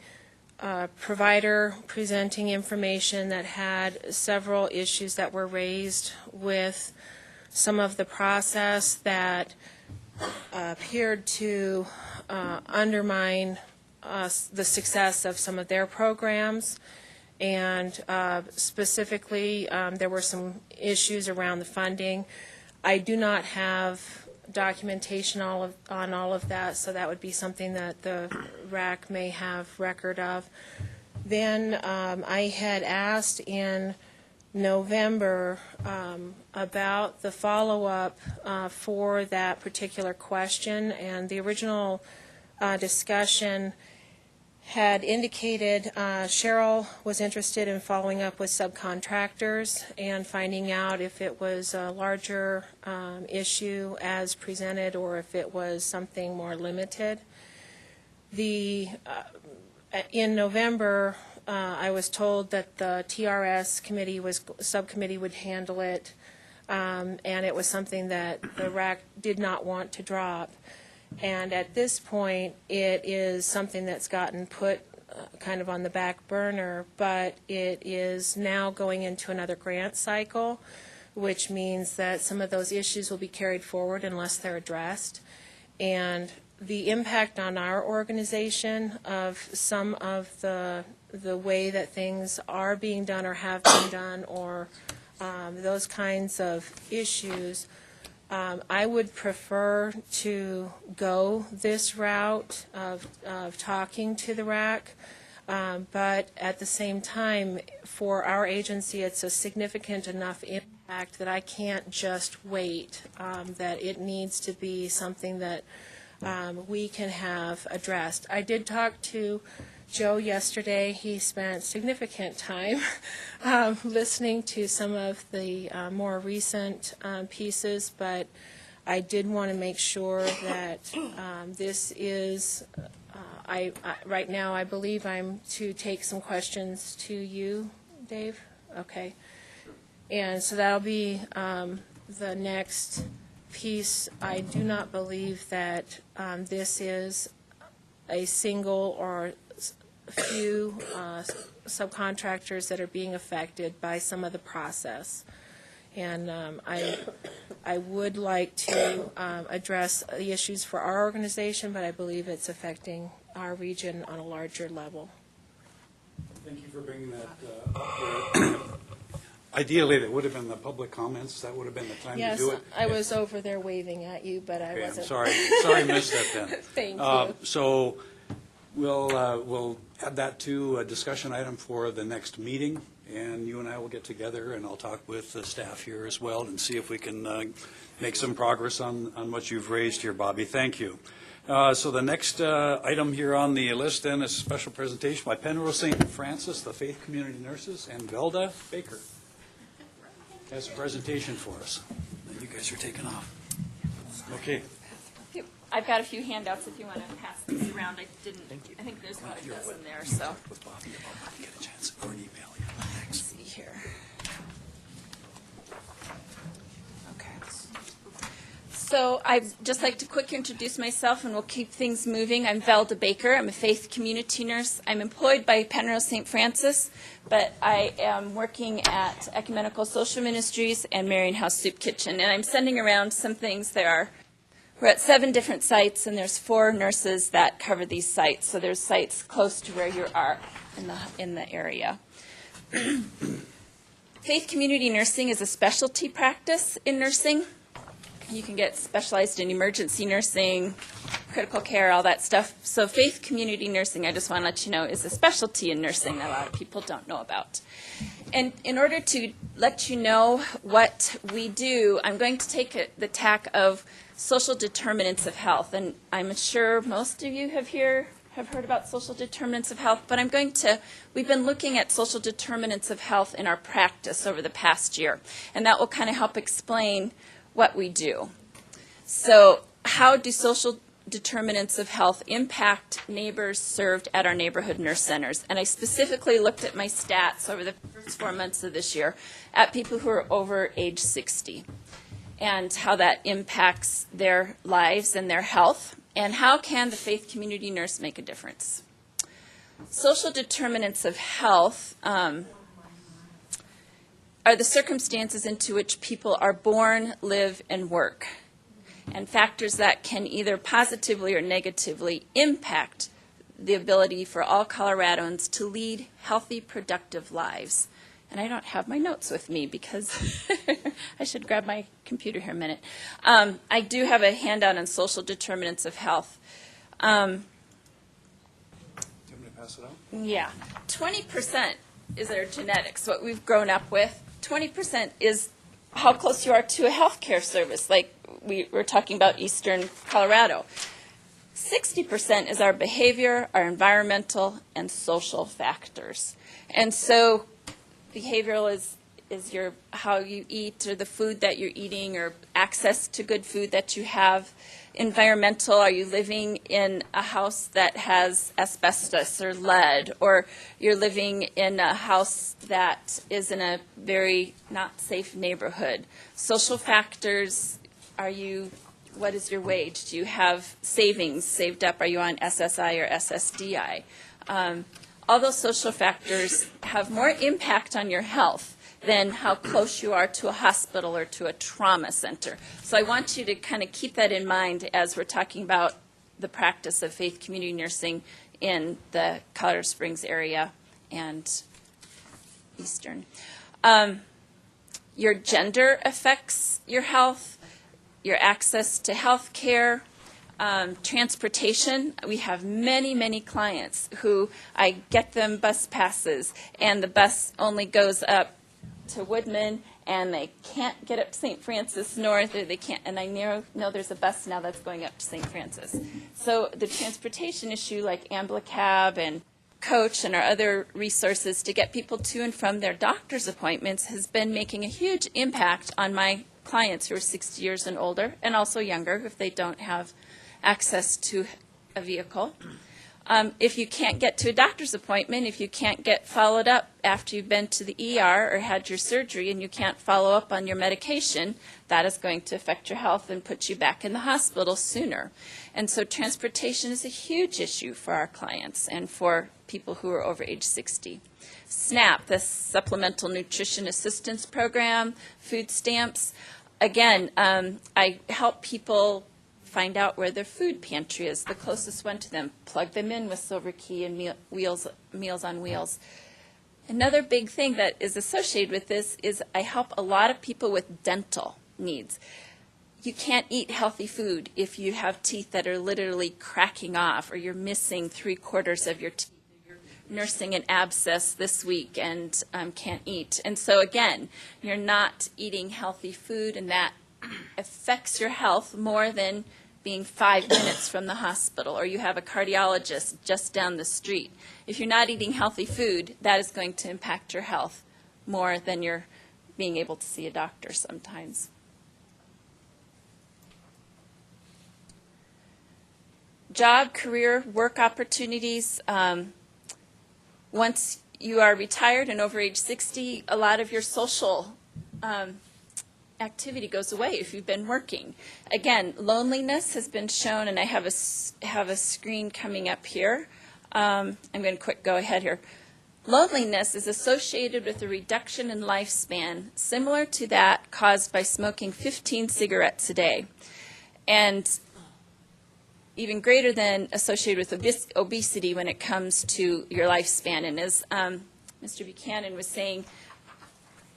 S: provider presenting information that had several issues that were raised with some of the process that appeared to undermine the success of some of their programs. And specifically, there were some issues around the funding. I do not have documentation on all of that, so that would be something that the RAC may have record of. Then I had asked in November about the follow-up for that particular question, and the original discussion had indicated Cheryl was interested in following up with subcontractors and finding out if it was a larger issue as presented or if it was something more limited. In November, I was told that the TRS subcommittee would handle it, and it was something that the RAC did not want to drop. And at this point, it is something that's gotten put kind of on the back burner, but it is now going into another grant cycle, which means that some of those issues will be carried forward unless they're addressed. And the impact on our organization of some of the way that things are being done or have been done or those kinds of issues, I would prefer to go this route of talking to the RAC, but at the same time, for our agency, it's a significant enough impact that I can't just wait, that it needs to be something that we can have addressed. I did talk to Joe yesterday. He spent significant time listening to some of the more recent pieces, but I did want to make sure that this is, right now I believe I'm to take some questions to you, Dave? Okay. And so that'll be the next piece. I do not believe that this is a single or few subcontractors that are being affected by some of the process. And I would like to address the issues for our organization, but I believe it's affecting our region on a larger level.
C: Thank you for bringing that up there. Ideally, that would have been the public comments. That would have been the time to do it.
S: Yes, I was over there waving at you, but I
C: Okay,
S: wasn't.
C: Sorry I missed that then.
S: Thank you.
C: So we'll add that to a discussion item for the next meeting, and you and I will get together, and I'll talk with the staff here as well and see if we can make some progress on what you've raised here, Bobby. Thank you. So the next item here on the list then is a special presentation by Penrose St. Francis, the Faith Community Nurses, and Felda Baker has a presentation for us. You guys are taking off. Okay.
E: I've got a few handouts if you want to pass these around. I think there's about a dozen there, so.
C: With Bobby about get a chance or an email you.
E: Let's see here. Okay. So I'd just like to quickly introduce myself, and we'll keep things moving. I'm Felda Baker. I'm a faith community nurse. I'm employed by Penrose St. Francis, but I am working at Ecumenical Social Ministries and Marian House Soup Kitchen, and I'm sending around some things. We're at 7 different sites, and there's 4 nurses that cover these sites. So there's sites close to where you are in the area. Faith community nursing is a specialty practice in nursing. You can get specialized in emergency nursing, critical care, all that stuff. So faith community nursing, I just want to let you know, is a specialty in nursing that a lot of people don't know about. And in order to let you know what we do, I'm going to take the tack of social determinants of health. And I'm sure most of you have heard about social determinants of health, but we've been looking at social determinants of health in our practice over the past year. And that will kind of help explain what we do. So how do social determinants of health impact neighbors served at our neighborhood nurse centers? And I specifically looked at my stats over the first 4 months of this year at people who are over age 60 and how that impacts their lives and their health, and how can the faith community nurse make a difference. Social determinants of health are the circumstances into which people are born, live, and work, and factors that can either positively or negatively impact the ability for all Coloradans to lead healthy, productive lives. And I don't have my notes with me because I should grab my computer here a minute. I do have a handout on social determinants of health.
C: Do you want me to pass it out?
E: Yeah. 20% is our genetics, what we've grown up with. 20% is how close you are to a healthcare service, like we were talking about Eastern Colorado. 60% is our behavior, our environmental, and social factors. And so behavioral is your how you eat or the food that you're eating or access to good food that you have. Environmental, are you living in a house that has asbestos or lead, or you're living in a house that is in a very not safe neighborhood? Social factors, what is your wage? Do you have savings saved up? Are you on SSI or SSDI? All those social factors have more impact on your health than how close you are to a hospital or to a trauma center. So I want you to kind of keep that in mind as we're talking about the practice of faith community nursing in the Colorado Springs area and Eastern. Your gender affects your health, your access to health care, transportation. We have many, many clients who I get them bus passes, and the bus only goes up to Woodman, and they can't get up to St. Francis North, or they can't, and I know there's a bus now that's going up to St. Francis. So the transportation issue, like AmbuCab and Coach and our other resources to get people to and from their doctor's appointments, has been making a huge impact on my clients who are 60 years and older, and also younger if they don't have access to a vehicle. If you can't get to a doctor's appointment, if you can't get followed up after you've been to the ER or had your surgery and you can't follow up on your medication, that is going to affect your health and put you back in the hospital sooner. And so transportation is a huge issue for our clients and for people who are over age 60. SNAP, the Supplemental Nutrition Assistance Program, food stamps. Again, I help people find out where their food pantry is, the closest one to them, plug them in with Silver Key and Meals on Wheels. Another big thing that is associated with this is I help a lot of people with dental needs. You can't eat healthy food if you have teeth that are literally cracking off, or you're missing 3/4 of your teeth. You're nursing an abscess this week and can't eat. And so again, you're not eating healthy food, and that affects your health more than being 5 minutes from the hospital, or you have a cardiologist just down the street. If you're not eating healthy food, that is going to impact your health more than you're being able to see a doctor sometimes. Job, career, work opportunities. Once you are retired and over age 60, a lot of your social activity goes away if you've been working. Again, loneliness has been shown, and I have a screen coming up here. I'm going to go ahead here. Loneliness is associated with a reduction in lifespan similar to that caused by smoking 15 cigarettes a day, and even greater than associated with obesity when it comes to your lifespan. And as Mr. Buchanan was saying,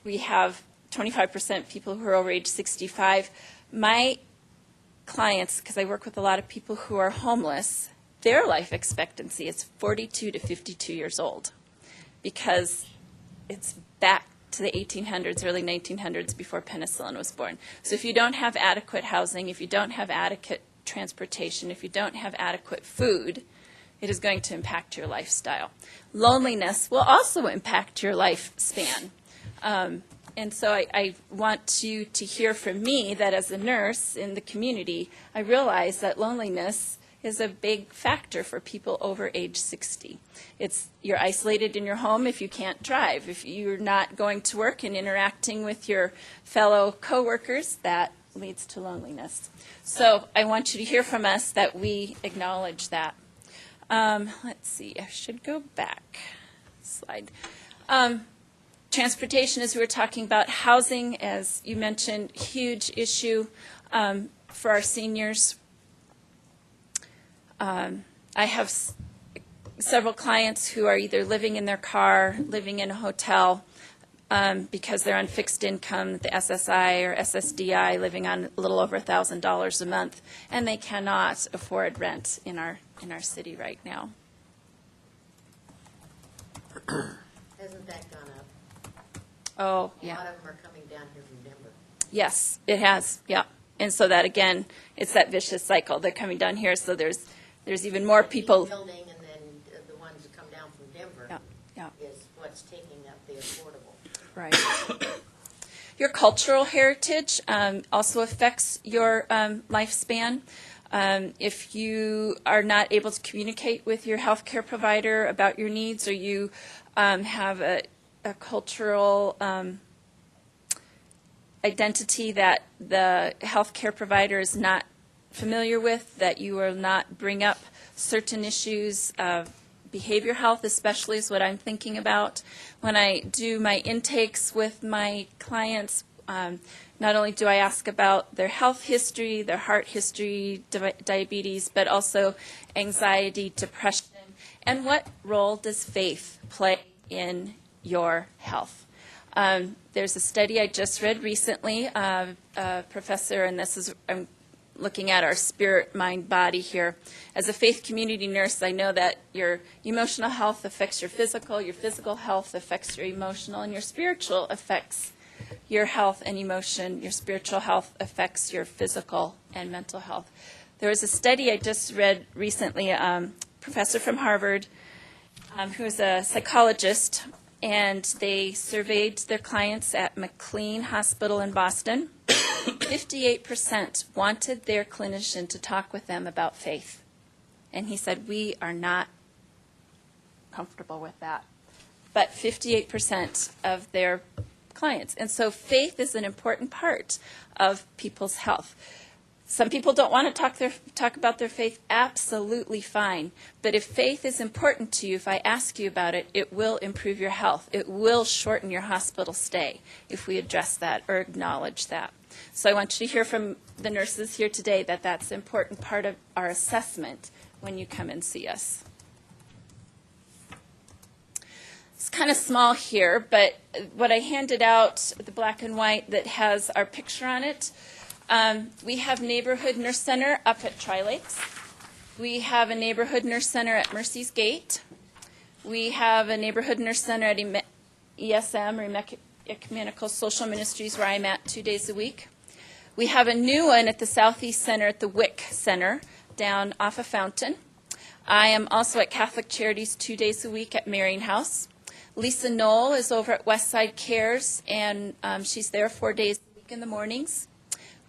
E: we have 25% people who are over age 65. My clients, because I work with a lot of people who are homeless, their life expectancy is 42 to 52 years old, because it's back to the 1800s, early 1900s, before penicillin was born. So if you don't have adequate housing, if you don't have adequate transportation, if you don't have adequate food, it is going to impact your lifestyle. Loneliness will also impact your lifespan. And so I want you to hear from me that as a nurse in the community, I realize that loneliness is a big factor for people over age 60. You're isolated in your home if you can't drive. If you're not going to work and interacting with your fellow coworkers, that leads to loneliness. So I want you to hear from us that we acknowledge that. Let's see, I should go back. Slide. Transportation, as we were talking about, housing, as you mentioned, huge issue for our seniors. I have several clients who are either living in their car, living in a hotel because they're on fixed income, the SSI or SSDI, living on a little over $1,000 a month, and they cannot afford rent in our city right now.
Q: Hasn't that gone up?
E: Oh, yeah.
Q: A lot of them are coming down here from Denver.
E: Yes, it has, yeah. And so that, again, it's that vicious cycle. They're coming down here, so there's even more people.
Q: Building, and then the ones that come down from Denver is what's taking up the affordable.
E: Right. Your cultural heritage also affects your lifespan. If you are not able to communicate with your healthcare provider about your needs, or you have a cultural identity that the healthcare provider is not familiar with, that you will not bring up certain issues of behavior health, especially, is what I'm thinking about. When I do my intakes with my clients, not only do I ask about their health history, their heart history, diabetes, but also anxiety, depression, and what role does faith play in your health. There's a study I just read recently, professor, and this is, I'm looking at our spirit, mind, body here. As a faith community nurse, I know that your emotional health affects your physical health affects your emotional, and your spiritual affects your health and emotion. Your spiritual health affects your physical and mental health. There was a study I just read recently, professor from Harvard, who is a psychologist, and they surveyed their clients at McLean Hospital in Boston. 58% wanted their clinician to talk with them about faith. And he said, we are not comfortable with that. But 58% of their clients. And so faith is an important part of people's health. Some people don't want to talk about their faith. Absolutely fine. But if faith is important to you, if I ask you about it, it will improve your health. It will shorten your hospital stay if we address that or acknowledge that. So I want you to hear from the nurses here today that that's an important part of our assessment when you come and see us. It's kind of small here, but what I handed out, the black and white that has our picture on it, we have Neighborhood Nurse Center up at Tri-Lakes. We have a Neighborhood Nurse Center at Mercy's Gate. We have a Neighborhood Nurse Center at ESM, or Ecumenical Social Ministries, where I'm at 2 days a week. We have a new one at the Southeast Center at the WIC Center down off of Fountain. I am also at Catholic Charities 2 days a week at Marian House. Lisa Knoll is over at Westside Cares, and she's there 4 days a week in the mornings.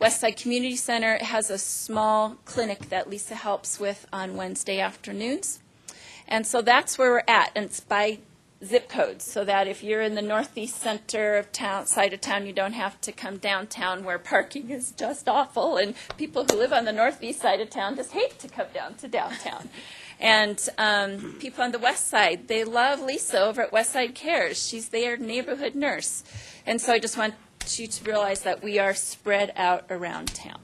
E: Westside Community Center has a small clinic that Lisa helps with on Wednesday afternoons. And so that's where we're at, and it's by zip codes, so that if you're in the northeast center of town, side of town, you don't have to come downtown where parking is just awful, and people who live on the northeast side of town just hate to come down to downtown. And people on the west side, they love Lisa over at Westside Cares. She's their neighborhood nurse. And so I just want you to realize that we are spread out around town.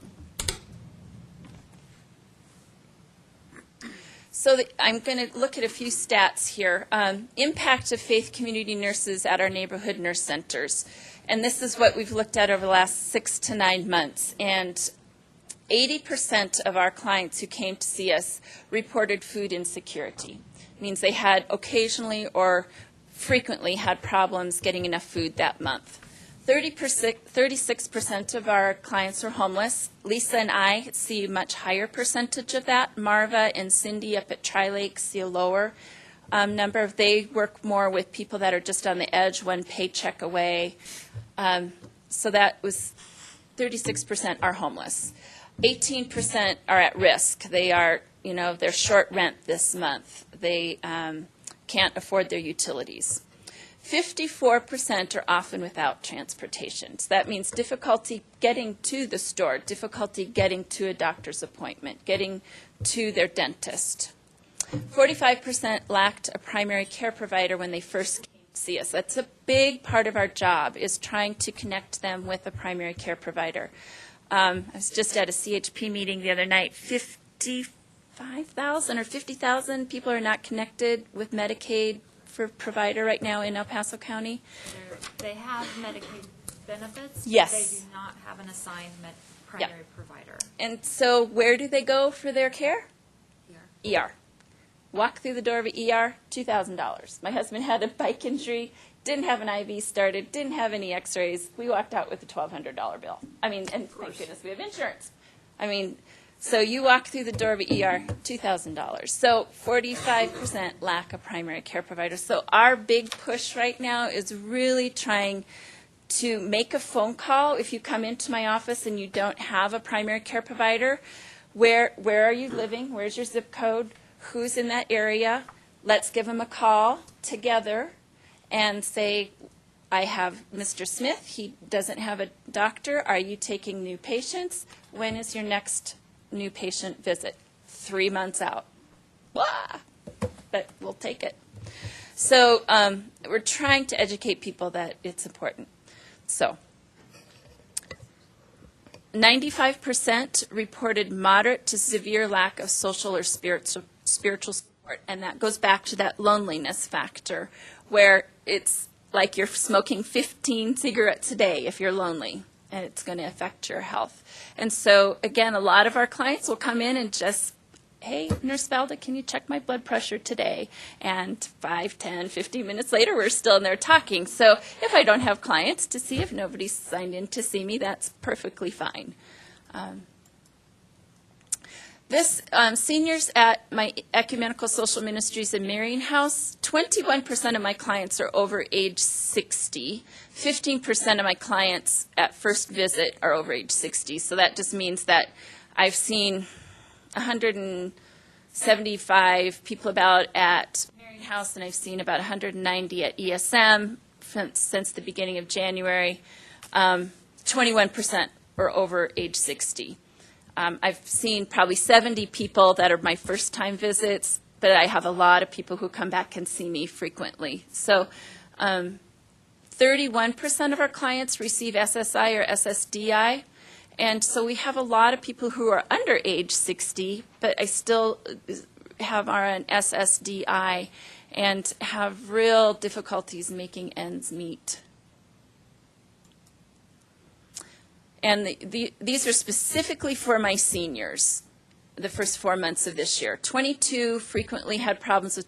E: So I'm going to look at a few stats here. Impact of faith community nurses at our neighborhood nurse centers. And this is what we've looked at over the last 6 to 9 months. And 80% of our clients who came to see us reported food insecurity. It means they had occasionally or frequently had problems getting enough food that month. 36% of our clients are homeless. Lisa and I see a much higher percentage of that. Marva and Cindy up at Tri-Lake see a lower number. They work more with people that are just on the edge, one paycheck away. So that was 36% are homeless. 18% are at risk. They are, they're short rent this month. They can't afford their utilities. 54% are often without transportation. So that means difficulty getting to the store, difficulty getting to a doctor's appointment, getting to their dentist. 45% lacked a primary care provider when they first came to see us. That's a big part of our job, is trying to connect them with a primary care provider. I was just at a CHP meeting the other night. 55,000 or 50,000 people are not connected with Medicaid for provider right now in El Paso County.
R: They have Medicaid benefits.
E: Yes.
R: But they do not have an assigned primary provider.
E: And so where do they go for their care? ER. Walk through the door of an ER, $2,000. My husband had a bike injury, didn't have an IV started, didn't have any x-rays. We walked out with a $1,200 bill. And thank goodness we have insurance. So you walk through the door of an ER, $2,000. So 45% lack a primary care provider. So our big push right now is really trying to make a phone call. If you come into my office and you don't have a primary care provider, where are you living? Where's your zip code? Who's in that area? Let's give them a call together and say, I have Mr. Smith. He doesn't have a doctor. Are you taking new patients? When is your next new patient visit? 3 months out. Blah! But we'll take it. So we're trying to educate people that it's important. So 95% reported moderate to severe lack of social or spiritual support, and that goes back to that loneliness factor, where it's like you're smoking 15 cigarettes a day if you're lonely, and it's going to affect your health. And so, again, a lot of our clients will come in and just, hey, Nurse Felda, can you check my blood pressure today? And 5, 10, 15 minutes later, we're still in there talking. So if I don't have clients to see, if nobody's signed in to see me, that's perfectly fine. Seniors at my Ecumenical Social Ministries in Marion House, 21% of my clients are over age 60. 15% of my clients at first visit are over age 60. So that just means that I've seen 175 people about at Marion House, and I've seen about 190 at ESM since the beginning of January. 21% are over age 60. I've seen probably 70 people that are my first-time visits, but I have a lot of people who come back and see me frequently. So 31% of our clients receive SSI or SSDI, and so we have a lot of people who are under age 60, but I still are on SSDI and have real difficulties making ends meet. And these are specifically for my seniors, the first 4 months of this year. 22 frequently had problems with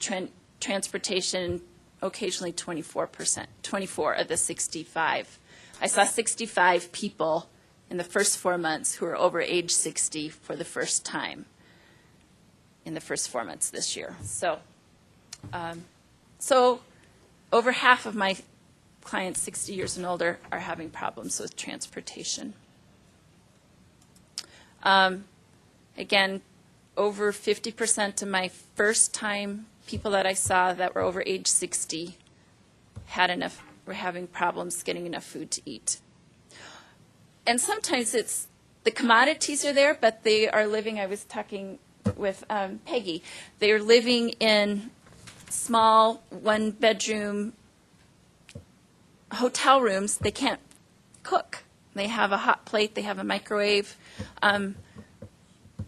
E: transportation, occasionally 24%, 24 of the 65. I saw 65 people in the first 4 months who are over age 60 for the first time in the first 4 months this year. So, over half of my clients 60 years and older are having problems with transportation. Again, over 50% of my first-time people that I saw that were over age 60 were having problems getting enough food to eat. And sometimes it's the commodities are there, but they are living, I was talking with Peggy, they are living in small one-bedroom hotel rooms. They can't cook. They have a hot plate, they have a microwave.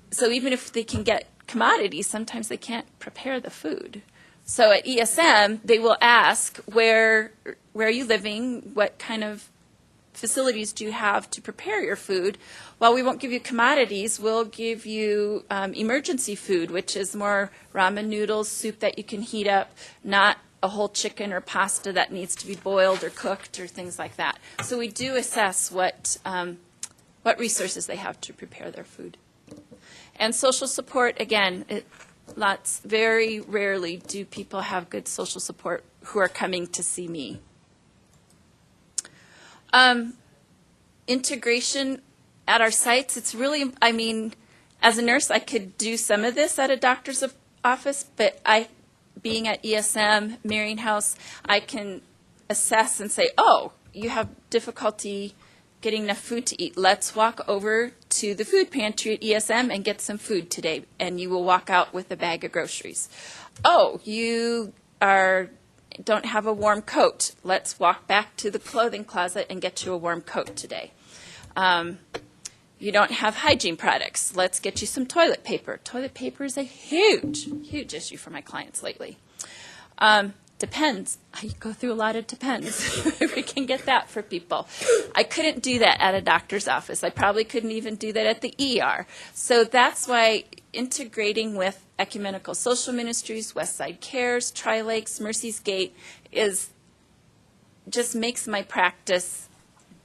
E: So even if they can get commodities, sometimes they can't prepare the food. So at ESM, they will ask, where are you living? What kind of facilities do you have to prepare your food? Well, we won't give you commodities. We'll give you emergency food, which is more ramen noodles, soup that you can heat up, not a whole chicken or pasta that needs to be boiled or cooked or things like that. So we do assess what resources they have to prepare their food. And social support, again, very rarely do people have good social support who are coming to see me. Integration at our sites, it's really, I mean, as a nurse, I could do some of this at a doctor's office, but being at ESM, Marion House, I can assess and say, oh, you have difficulty getting enough food to eat. Let's walk over to the food pantry at ESM and get some food today, and you will walk out with a bag of groceries. Oh, you don't have a warm coat. Let's walk back to the clothing closet and get you a warm coat today. You don't have hygiene products. Let's get you some toilet paper. Toilet paper is a huge, huge issue for my clients lately. Depends. I go through a lot of depends. If we can get that for people. I couldn't do that at a doctor's office. I probably couldn't even do that at the ER. So that's why integrating with ecumenical social ministries, Westside Cares, Tri-Lakes, Mercy's Gate just makes my practice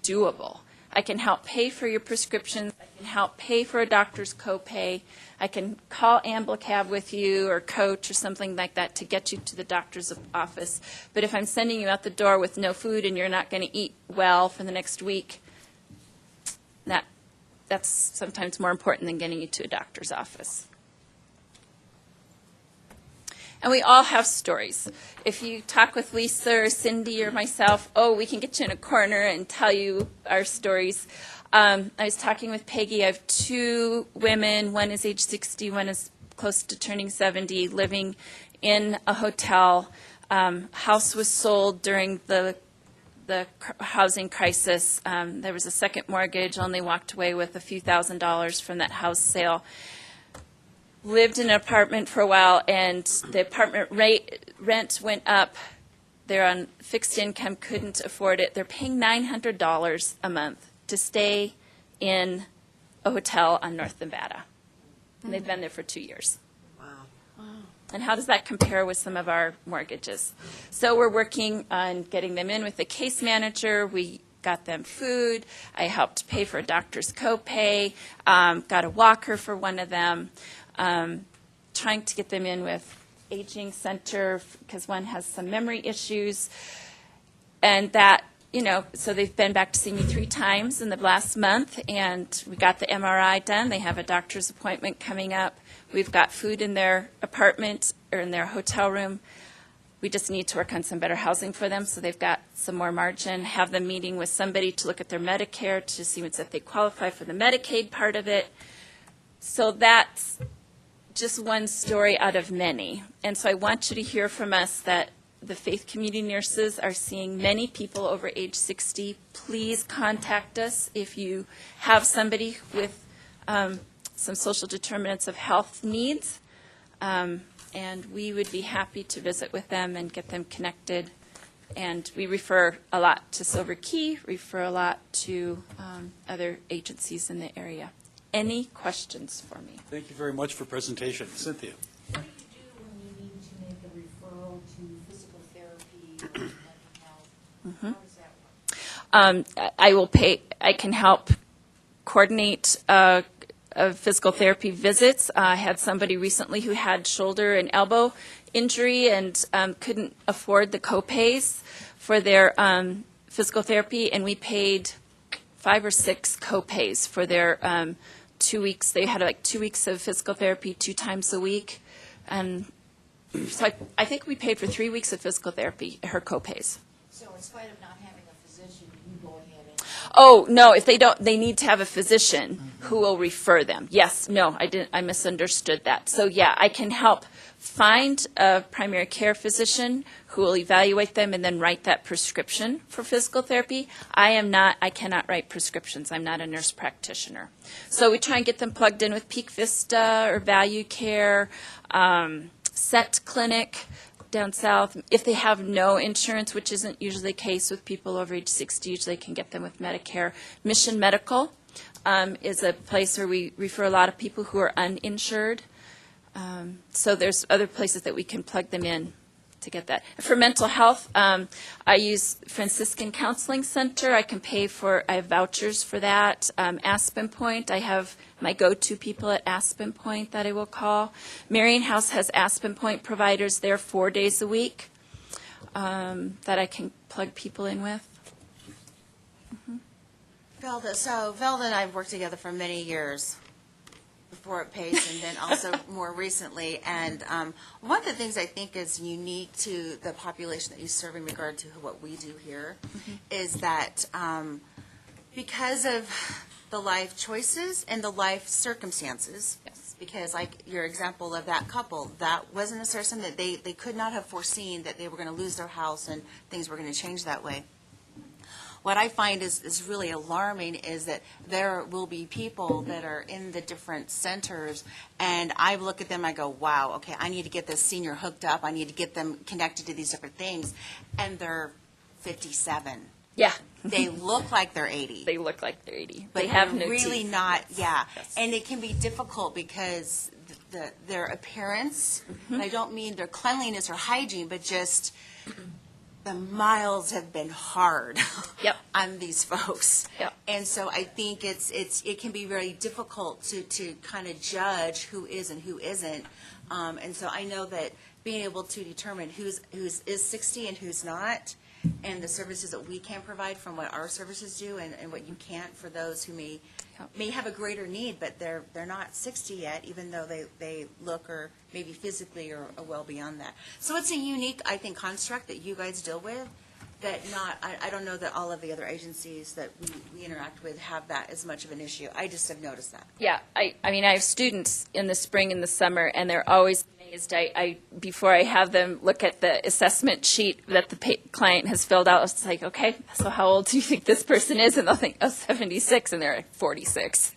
E: doable. I can help pay for your prescriptions. I can help pay for a doctor's copay. I can call Ambulcab with you or coach or something like that to get you to the doctor's office. But if I'm sending you out the door with no food and you're not going to eat well for the next week, that's sometimes more important than getting you to a doctor's office. And we all have stories. If you talk with Lisa or Cindy or myself, we can get you in a corner and tell you our stories. I was talking with Peggy. I have 2 women. One is age 60, one is close to turning 70, living in a hotel. House was sold during the housing crisis. There was a second mortgage. Only walked away with a few $1,000s from that house sale. Lived in an apartment for a while, and the apartment rent went up. They're on fixed income, couldn't afford it. They're paying $900 a month to stay in a hotel on North Nevada. And they've been there for 2 years. Wow. And how does that compare with some of our mortgages? So we're working on getting them in with a case manager. We got them food. I helped pay for a doctor's copay, got a walker for one of them. Trying to get them in with aging center because one has some memory issues, and that, so they've been back to see me 3 times in the last month, and we got the MRI done. They have a doctor's appointment coming up. We've got food in their apartment or in their hotel room. We just need to work on some better housing for them so they've got some more margin. Have them meeting with somebody to look at their Medicare to see if they qualify for the Medicaid part of it. So that's just one story out of many. And so I want you to hear from us that the faith community nurses are seeing many people over age 60. Please contact us if you have somebody with some social determinants of health needs. And we would be happy to visit with them and get them connected. And we refer a lot to Silver Key, refer a lot to other agencies in the area. Any questions for me?
C: Thank you very much for presentation. Cynthia.
H: What do you do when you need to make a referral to physical therapy or mental health? How does that work?
E: I can help coordinate physical therapy visits. I had somebody recently who had shoulder and elbow injury and couldn't afford the copays for their physical therapy, and we paid 5 or 6 copays for their 2 weeks. They had 2 weeks of physical therapy 2 times a week, and so I think we paid for 3 weeks of physical therapy, her copays.
H: So in spite of not having a physician, you go ahead and...
E: Oh, no, if they don't, they need to have a physician who will refer them. Yes, no, I misunderstood that. So yeah, I can help find a primary care physician who will evaluate them and then write that prescription for physical therapy. I cannot write prescriptions. I'm not a nurse practitioner. So we try and get them plugged in with Peak Vista or Value Care, Set Clinic down south. If they have no insurance, which isn't usually the case with people over age 60, usually can get them with Medicare. Mission Medical is a place where we refer a lot of people who are uninsured. So there's other places that we can plug them in to get that. For mental health, I use Franciscan Counseling Center. I have vouchers for that. Aspen Point, I have my go-to people at Aspen Point that I will call. Marion House has Aspen Point providers there 4 days a week that I can plug people in with.
L: Felda and I have worked together for many years before at Pace, and then also more recently. And one of the things I think is unique to the population that you serve in regard to what we do here is that because of the life choices and the life circumstances, because like your example of that couple, that wasn't necessarily something that they could not have foreseen, that they were going to lose their house and things were going to change that way. What I find is really alarming is that there will be people that are in the different centers, and I look at them, I go, wow, okay, I need to get this senior hooked up, I need to get them connected to these different things, and they're 57.
E: Yeah.
L: They look like they're 80.
E: They look like they're 80.
L: But
E: they have
L: they're
E: no
L: really
E: teeth.
L: not, yeah.
E: Yes.
L: And it can be difficult because their appearance, and I don't mean their cleanliness or hygiene, but just the miles have been hard on these folks.
E: Yep.
L: And so I think it can be very difficult to kind of judge who is and who isn't. And so I know that being able to determine who is 60 and who's not, and the services that we can provide from what our services do and what you can't for those who may have a greater need, but they're not 60 yet, even though they look or maybe physically or well beyond that. So it's a unique, I think, construct that you guys deal with that I don't know that all of the other agencies that we interact with have that as much of an issue. I just have noticed that.
E: Yeah, I mean, I have students in the spring and the summer, and they're always amazed. Before I have them look at the assessment sheet that the client has filled out, it's like, okay, so how old do you think this person is? And they'll think, oh, 76, and they're like 46.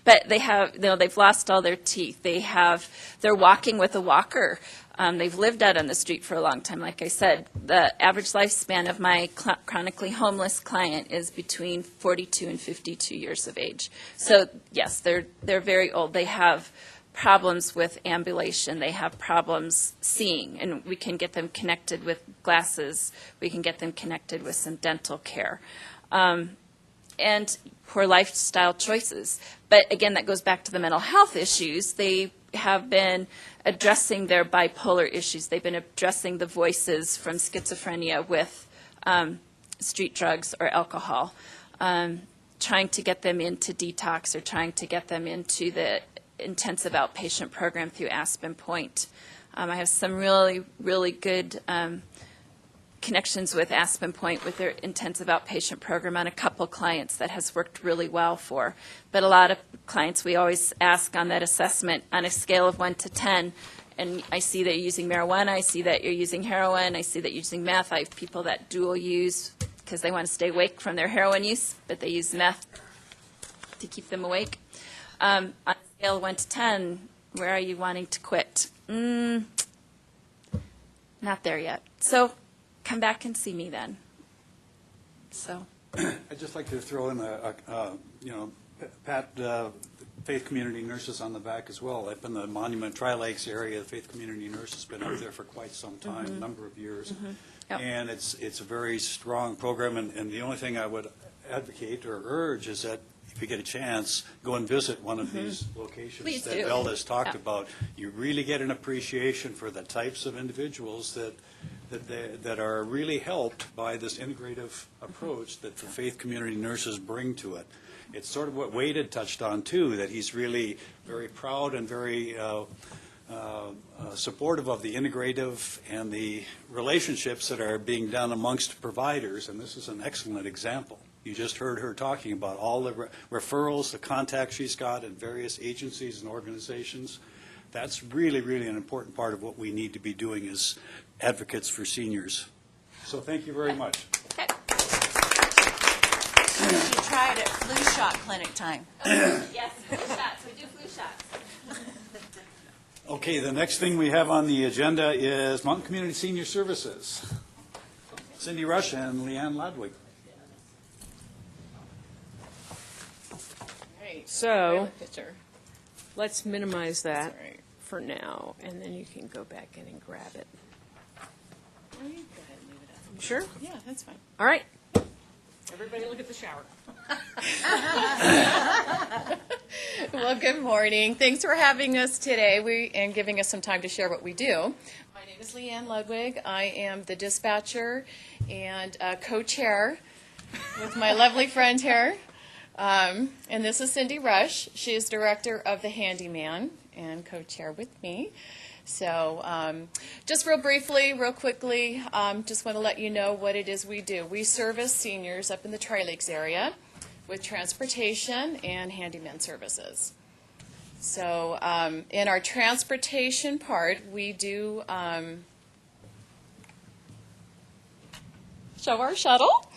E: But they've lost all their teeth. They're walking with a walker. They've lived out on the street for a long time. Like I said, the average lifespan of my chronically homeless client is between 42 and 52 years of age. So yes, they're very old. They have problems with ambulation. They have problems seeing, and we can get them connected with glasses. We can get them connected with some dental care. And poor lifestyle choices. But again, that goes back to the mental health issues. They have been addressing their bipolar issues. They've been addressing the voices from schizophrenia with street drugs or alcohol, trying to get them into detox or trying to get them into the intensive outpatient program through Aspen Point. I have some really, really good connections with Aspen Point with their intensive outpatient program on a couple clients that has worked really well for. But a lot of clients, we always ask on that assessment on a scale of 1 to 10, and I see that you're using marijuana, I see that you're using heroin, I see that you're using meth. I have people that dual use because they want to stay awake from their heroin use, but they use meth to keep them awake. On a scale of 1 to 10, where are you wanting to quit? Not there yet. So come back and see me then. So
C: I'd just like to throw in pat Faith Community Nurses on the back as well. Up in the Monument Tri-Lakes area, the Faith Community Nurse has been up there for quite some time, a number of years.
E: Yep.
C: And it's a very strong program, and the only thing I would advocate or urge is that if you get a chance, go and visit one of these locations
E: Please
C: that
E: do.
C: Felda has talked about. You really get an appreciation for the types of individuals that are really helped by this integrative approach that the Faith Community Nurses bring to it. It's sort of what Wade had touched on, too, that he's really very proud and very supportive of the integrative and the relationships that are being done amongst providers, and this is an excellent example. You just heard her talking about all the referrals, the contacts she's got in various agencies and organizations. That's really, really an important part of what we need to be doing as advocates for seniors. So thank you very much.
L: You should try it at flu shot clinic time.
E: yes, flu shots. We do flu shots.
C: Okay, the next thing we have on the agenda is Mountain Community Senior Services. Cindy Rush and Leanne Ladwig.
F: So, let's minimize that for now, and then you can go back in and grab it. Sure?
M: Yeah, that's fine.
F: All right.
M: Everybody look at the shower.
T: Well, good morning. Thanks for having us today and giving us some time to share what we do. My name is Leanne Ludwig. I am the dispatcher and co-chair with my lovely friend here. And this is Cindy Rush. She is director of the Handyman and co-chair with me. So just real briefly, real quickly, just want to let you know what it is we do. We service seniors up in the Tri-Lakes area with transportation and handyman services. So in our transportation part, we do show our shuttle.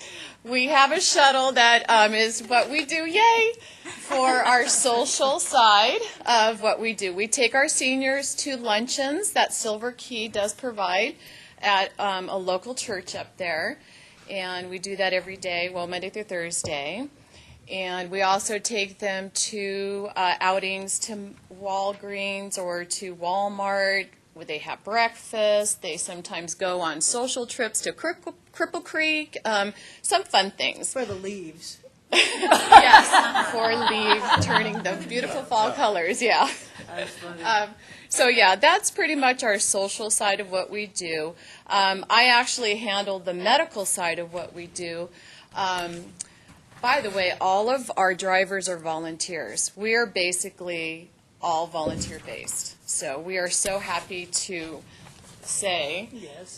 T: We have a shuttle that is what we do, yay, for our social side of what we do. We take our seniors to luncheons that Silver Key does provide at a local church up there. And we do that every day, well, Monday through Thursday. And we also take them to outings to Walgreens or to Walmart, where they have breakfast. They sometimes go on social trips to Cripple Creek, some fun things.
G: For the leaves.
T: Yes, for leaves, turning the beautiful fall colors, yeah.
G: That's funny.
T: So yeah, that's pretty much our social side of what we do. I actually handle the medical side of what we do. By the way, all of our drivers are volunteers. We are basically all volunteer-based. So we are so happy to say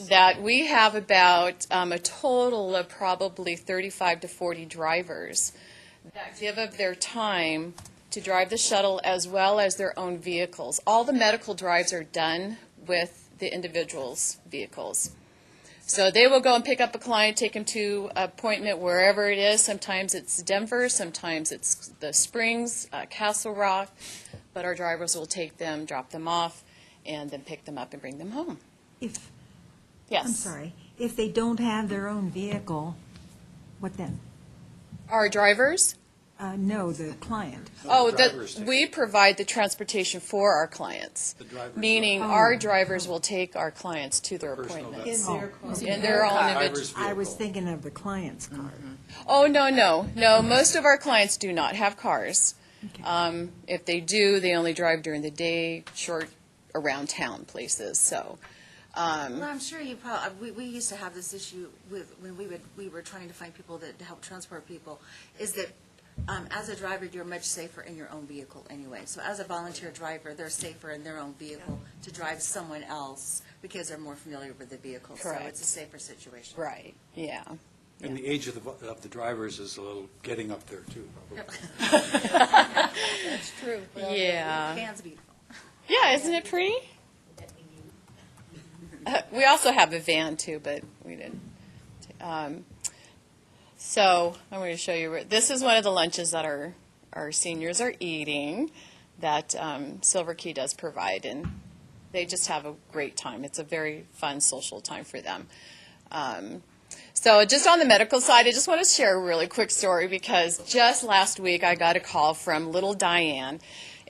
T: that we have about a total of probably 35 to 40 drivers that give up their time to drive the shuttle as well as their own vehicles. All the medical drives are done with the individual's vehicles. So they will go and pick up a client, take him to an appointment wherever it is. Sometimes it's Denver, sometimes it's the Springs, Castle Rock, but our drivers will take them, drop them off, and then pick them up and bring them home.
J: I'm sorry, if they don't have their own vehicle, what then?
T: Our drivers?
J: No, the client.
T: We provide the transportation for our clients, meaning our drivers will take our clients to their appointments. In their own individual.
J: I was thinking of the client's car.
T: Oh, no. Most of our clients do not have cars. If they do, they only drive during the day, short around town places. So.
L: Well, I'm sure you probably, we used to have this issue with, when we were trying to find people to help transport people, is that as a driver, you're much safer in your own vehicle anyway. So as a volunteer driver, they're safer in their own vehicle to drive someone else because they're more familiar with the vehicle.
T: Correct.
L: So it's a safer situation.
T: Right, yeah.
C: And the age of the drivers is a little getting up there, too, probably.
T: That's true. Yeah.
L: Can's beautiful.
T: Yeah, isn't it pretty? We also have a van, too, but we didn't. So I'm going to show you. This is one of the lunches that our seniors are eating that Silver Key does provide, and they just have a great time. It's a very fun social time for them. So just on the medical side, I just want to share a really quick story because just last week I got a call from little Diane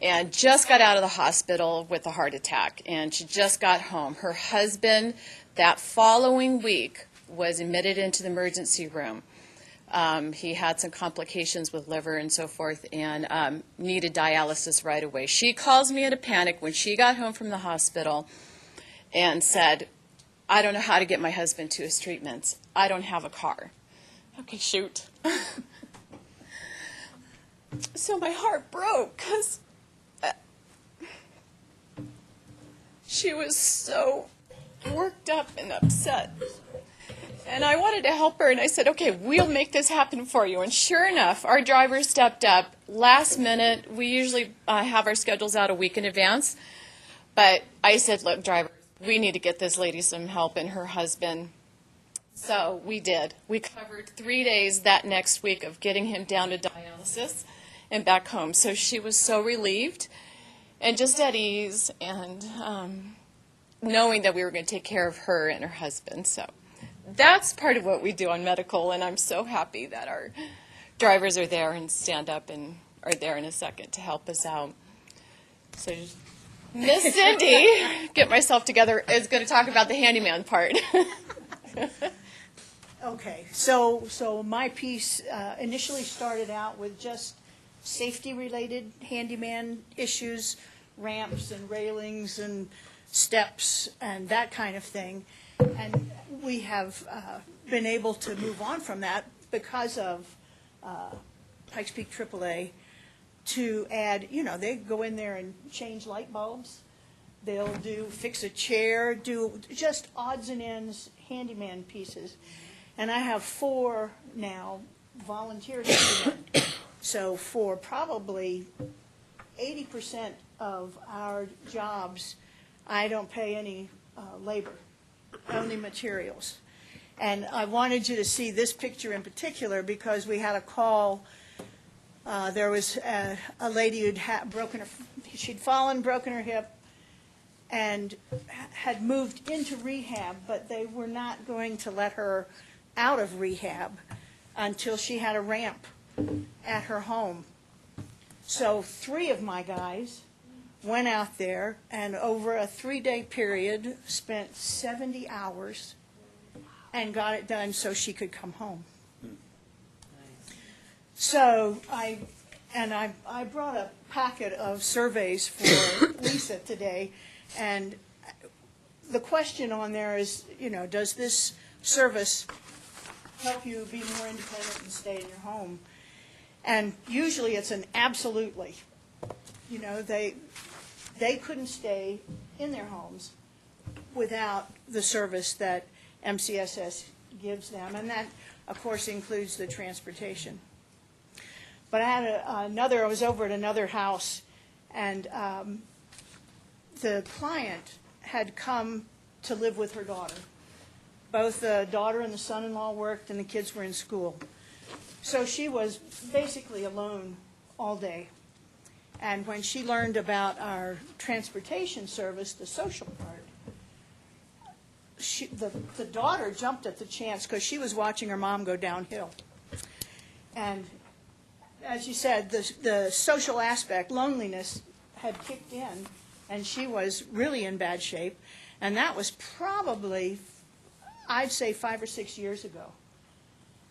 T: and just got out of the hospital with a heart attack, and she just got home. Her husband that following week was admitted into the emergency room. He had some complications with liver and so forth and needed dialysis right away. She calls me in a panic when she got home from the hospital and said, I don't know how to get my husband to his treatments. I don't have a car. Okay, shoot. So my heart broke because she was so worked up and upset. And I wanted to help her, and I said, okay, we'll make this happen for you. And sure enough, our driver stepped up last minute. We usually have our schedules out a week in advance. But I said, look, driver, we need to get this lady some help and her husband. So we did. We covered 3 days that next week of getting him down to dialysis and back home. So she was so relieved and just at ease and knowing that we were going to take care of her and her husband. So that's part of what we do on medical, and I'm so happy that our drivers are there and stand up and are there in a second to help us out. So Miss Cindy, get myself together, is going to talk about the handyman part.
G: Okay, so my piece initially started out with just safety-related handyman issues, ramps and railings and steps and that kind of thing. And we have been able to move on from that because of Pikes Peak AAA to add, they go in there and change light bulbs. They'll fix a chair, do just odds and ends handyman pieces. And I have 4 now volunteer handymen. So for probably 80% of our jobs, I don't pay any labor, only materials. And I wanted you to see this picture in particular because we had a call. There was a lady who'd she'd fallen, broken her hip, and had moved into rehab, but they were not going to let her out of rehab until she had a ramp at her home. So 3 of my guys went out there and over a 3-day period spent 70 hours and got it done so she could come home. So I brought a packet of surveys for Lisa today, and the question on there is, does this service help you be more independent and stay in your home? And usually it's an absolutely. They couldn't stay in their homes without the service that MCSS gives them, and that, of course, includes the transportation. But I had I was over at another house, and the client had come to live with her daughter. Both the daughter and the son-in-law worked, and the kids were in school. So she was basically alone all day. And when she learned about our transportation service, the social part, the daughter jumped at the chance because she was watching her mom go downhill. And as you said, the social aspect, loneliness, had kicked in, and she was really in bad shape. And that was probably, I'd say, 5 or 6 years ago.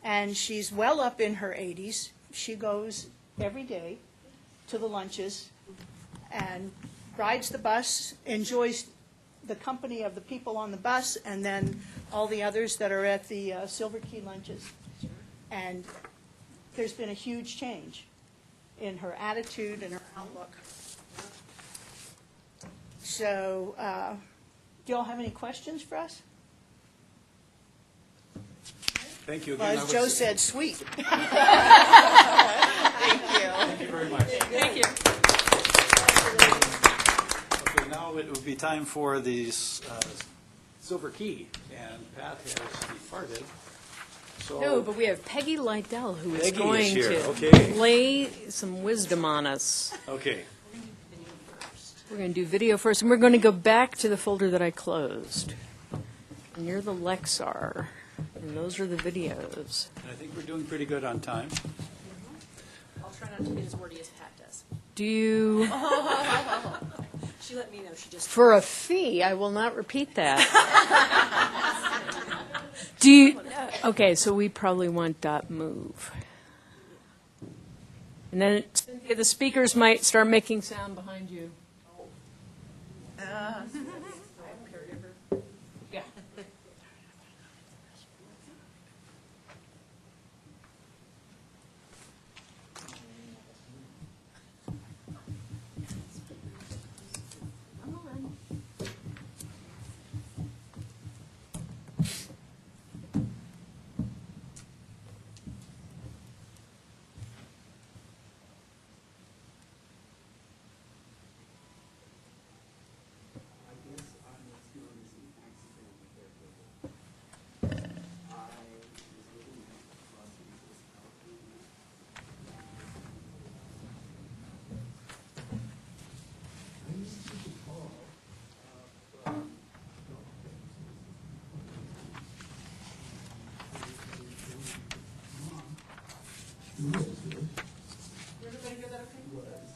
G: And she's well up in her 80s. She goes every day to the lunches and rides the bus, enjoys the company of the people on the bus, and then all the others that are at the Silver Key lunches. And there's been a huge change in her attitude and her outlook. So, do you all have any questions for us?
C: Thank you
G: Well,
C: again.
G: as Joe said, sweet. Thank you.
C: Thank you very much.
F: Thank you.
C: Okay, now it would be time for the Silver Key, and Pat has departed. So
F: No, but we have Peggy Lydell, who is
C: Peggy is
F: going
C: here.
F: to
C: Okay.
F: lay some wisdom on us.
C: Okay.
F: We're going to do video first, and we're going to go back to the folder that I closed. And you're the Lexar, and those are the videos.
C: And I think we're doing pretty good on time.
A: I'll try not to get as wordy as Pat does.
F: Do you,
A: She let me know, she just.
F: for a fee, I will not repeat that. Do you, okay, so we probably want .move. And then the speakers might start making sound behind you. Yeah.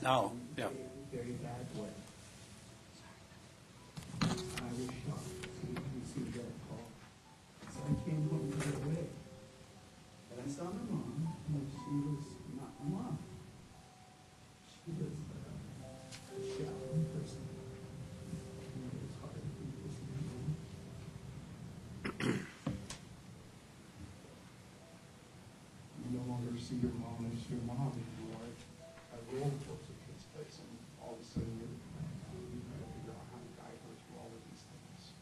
C: Now, yeah.
U: Very bad way. I was shocked. So you can see that call. So I
P: to your mom, you know, I rolled towards the kid's place, and all of a sudden you try to figure out how to guide her through all of these things.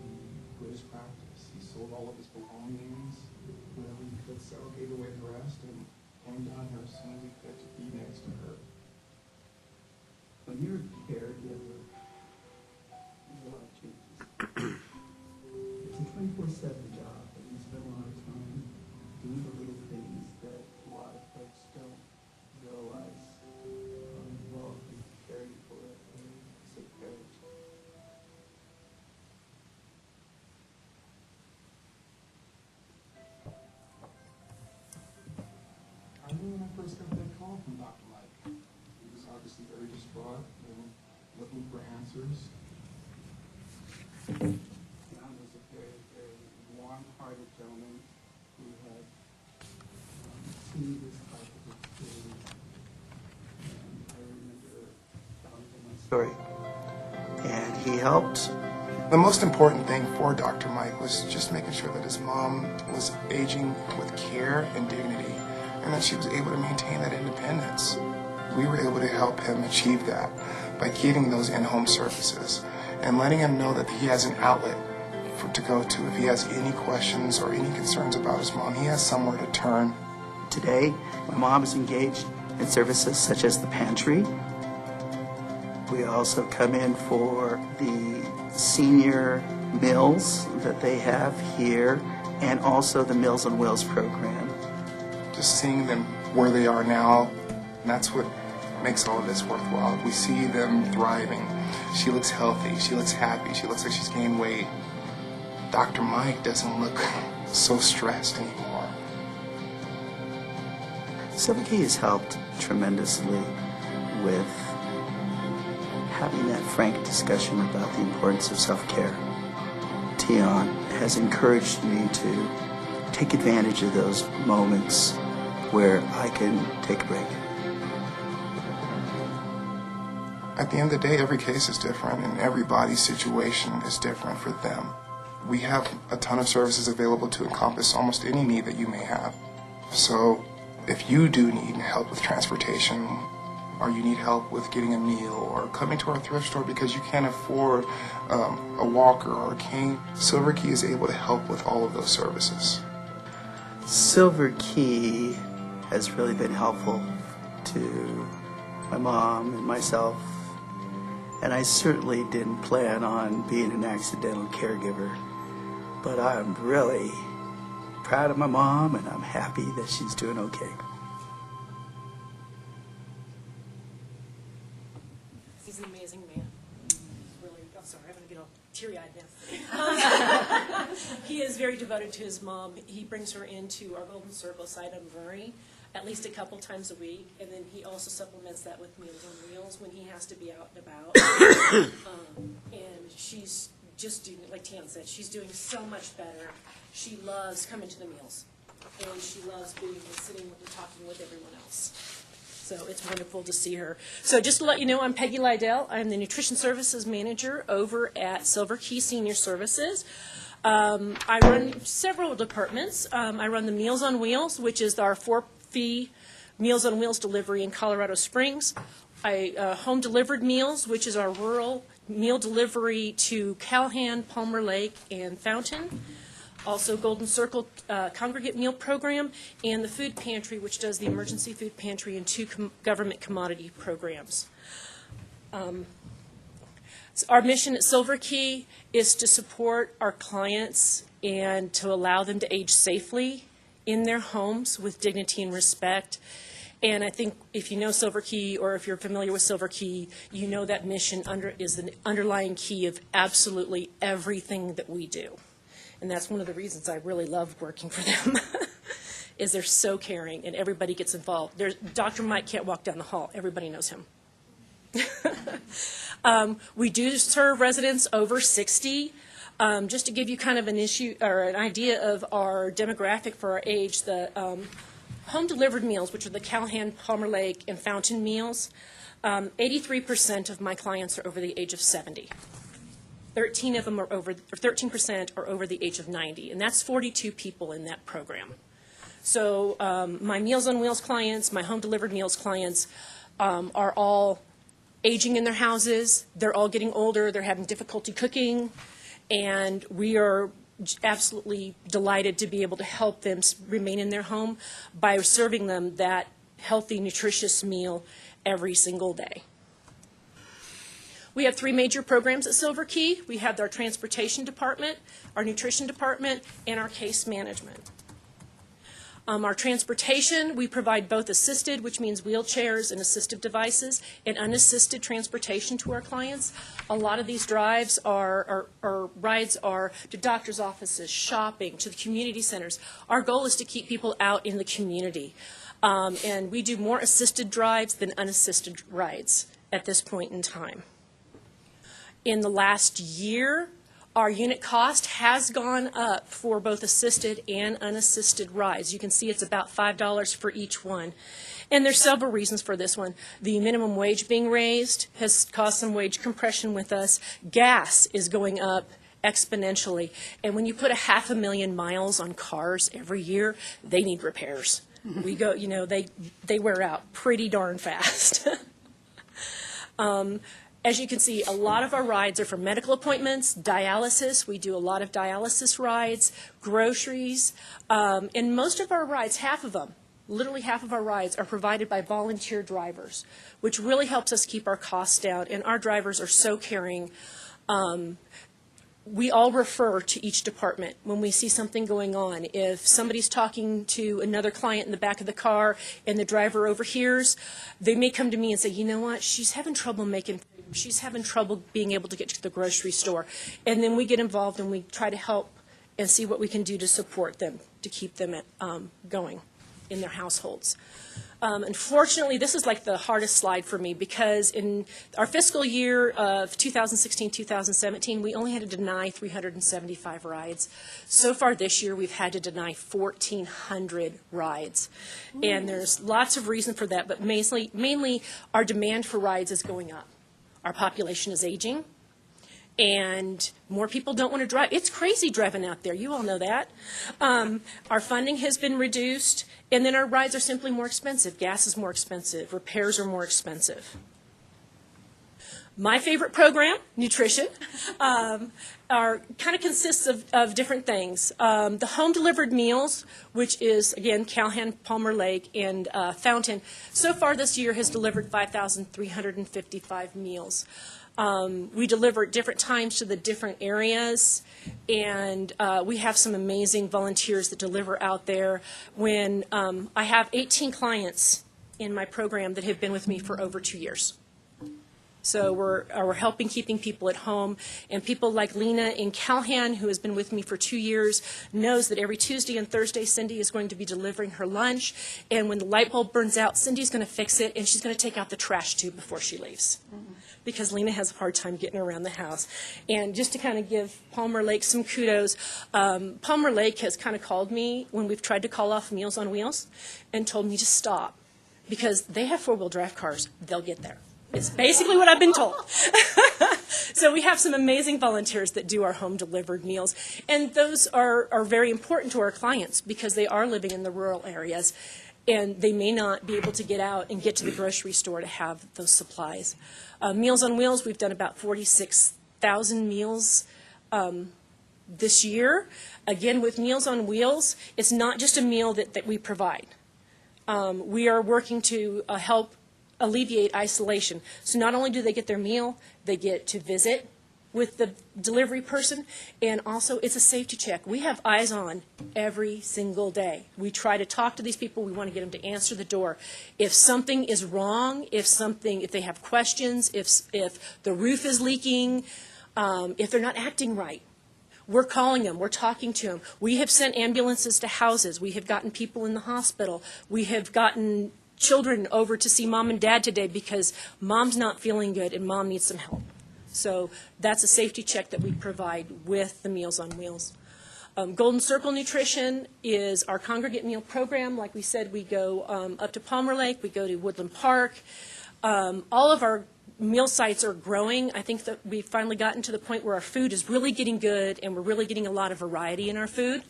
P: He quit his practice. He sold all of his belongings, whatever he could sell, gave away the rest, and came down here as soon as he could to be next to her. When you're a caregiver, there's a lot of changes. It's a 24/7 job, and you spend a lot of time doing the little things that a lot of folks don't realize are involved in caring for a sick parent. I knew when I first got that call from Dr. Mike. He was obviously very distraught, looking for answers. John was a very, very warm-hearted gentleman who had seen this type of experience. And I remember telling him my story. And he helped. The most important thing for Dr. Mike was just making sure that his mom was aging with care and dignity, and that she was able to maintain that independence. We were able to help him achieve that by getting those in-home services and letting him know that he has an outlet to go to if he has any questions or any concerns about his mom. He has somewhere to turn.
U: Today, my mom is engaged in services such as the pantry. We also come in for the senior meals that they have here, and also the Meals on Wheels program.
P: Just seeing them where they are now, and that's what makes all of this worthwhile. We see them thriving. She looks healthy. She looks happy. She looks like she's gained weight. Dr. Mike doesn't look so stressed anymore.
U: Silver Key has helped tremendously with having that frank discussion about the importance of self-care. Tion has encouraged me to take advantage of those moments where I can take a break.
P: At the end of the day, every case is different, and everybody's situation is different for them. We have a ton of services available to encompass almost any need that you may have. So if you do need help with transportation, or you need help with getting a meal, or coming to our thrift store because you can't afford a walker or a cane, Silver Key is able to help with all of those services.
U: Silver Key has really been helpful to my mom and myself, and I certainly didn't plan on being an accidental caregiver, but I'm really proud of my mom, and I'm happy that she's doing okay.
V: He's an amazing man. He's really, I'm sorry, I'm going to get all teary-eyed now. He is very devoted to his mom. He brings her into our Golden Circle site on Murray at least a couple times a week, and then he also supplements that with Meals on Wheels when he has to be out and about. And she's just doing, like Tiana said, she's doing so much better. She loves coming to the meals, and she loves being and sitting and talking with everyone else. So it's wonderful to see her. So just to let you know, I'm Peggy Lydell. I'm the Nutrition Services Manager over at Silver Key Senior Services. I run several departments. I run the Meals on Wheels, which is our for-fee Meals on Wheels delivery in Colorado Springs. Home Delivered Meals, which is our rural meal delivery to Calhan, Palmer Lake, and Fountain. Also Golden Circle Congregate Meal Program, and the Food Pantry, which does the emergency food pantry and two government commodity programs. Our mission at Silver Key is to support our clients and to allow them to age safely in their homes with dignity and respect. And I think if you know Silver Key, or if you're familiar with Silver Key, you know that mission is the underlying key of absolutely everything that we do. And that's one of the reasons I really love working for them, is they're so caring and everybody gets involved. Dr. Mike can't walk down the hall. Everybody knows him. We do serve residents over 60. Just to give you kind of an idea of our demographic for our age, the home delivered meals, which are the Calhan, Palmer Lake, and Fountain meals, 83% of my clients are over the age of 70. 13% are over the age of 90, and that's 42 people in that program. So my Meals on Wheels clients, my home delivered meals clients are all aging in their houses. They're all getting older. They're having difficulty cooking. And we are absolutely delighted to be able to help them remain in their home by serving them that healthy, nutritious meal every single day. We have 3 major programs at Silver Key. We have our transportation department, our nutrition department, and our case management. Our transportation, we provide both assisted, which means wheelchairs and assistive devices, and unassisted transportation to our clients. A lot of these drives or rides are to doctor's offices, shopping, to the community centers. Our goal is to keep people out in the community. And we do more assisted drives than unassisted rides at this point in time. In the last year, our unit cost has gone up for both assisted and unassisted rides. You can see it's about $5 for each one. And there's several reasons for this one. The minimum wage being raised has caused some wage compression with us. Gas is going up exponentially. And when you put 500,000 miles on cars every year, they need repairs. We go, they wear out pretty darn fast. As you can see, a lot of our rides are for medical appointments, dialysis. We do a lot of dialysis rides, groceries, and most of our rides, half of them, literally half of our rides are provided by volunteer drivers, which really helps us keep our costs down, and our drivers are so caring. We all refer to each department when we see something going on. If somebody's talking to another client in the back of the car and the driver overhears, they may come to me and say, you know what, she's having trouble being able to get to the grocery store. And then we get involved and we try to help and see what we can do to support them, to keep them going in their households. Unfortunately, this is like the hardest slide for me because in our fiscal year of 2016-2017, we only had to deny 375 rides. So far this year, we've had to deny 1,400 rides. And there's lots of reason for that, but mainly our demand for rides is going up. Our population is aging, and more people don't want to drive. It's crazy driving out there. You all know that. Our funding has been reduced, and then our rides are simply more expensive. Gas is more expensive. Repairs are more expensive. My favorite program, nutrition, kind of consists of different things. The home-delivered meals, which is, again, Calhan, Palmer Lake, and Fountain, so far this year has delivered 5,355 meals. We deliver at different times to the different areas, and we have some amazing volunteers that deliver out there. When I have 18 clients in my program that have been with me for over 2 years. So we're helping keeping people at home, and people like Lena in Calhan, who has been with me for 2 years, knows that every Tuesday and Thursday Cindy is going to be delivering her lunch, and when the light bulb burns out, Cindy's going to fix it, and she's going to take out the trash tube before she leaves. Because Lena has a hard time getting around the house. And just to kind of give Palmer Lake some kudos, Palmer Lake has kind of called me when we've tried to call off Meals on Wheels and told me to stop because they have four-wheel drive cars. They'll get there. It's basically what I've been told. So we have some amazing volunteers that do our home-delivered meals, and those are very important to our clients because they are living in the rural areas, and they may not be able to get out and get to the grocery store to have those supplies. Meals on Wheels, we've done about 46,000 meals this year. Again, with Meals on Wheels, it's not just a meal that we provide. We are working to help alleviate isolation. So not only do they get their meal, they get to visit with the delivery person, and also it's a safety check. We have eyes on every single day. We try to talk to these people. We want to get them to answer the door. If something is wrong, if they have questions, if the roof is leaking, if they're not acting right, we're calling them. We're talking to them. We have sent ambulances to houses. We have gotten people in the hospital. We have gotten children over to see mom and dad today because mom's not feeling good and mom needs some help. So that's a safety check that we provide with the Meals on Wheels. Golden Circle Nutrition is our congregate meal program. Like we said, we go up to Palmer Lake. We go to Woodland Park. All of our meal sites are growing. I think that we've finally gotten to the point where our food is really getting good and we're really getting a lot of variety in our food.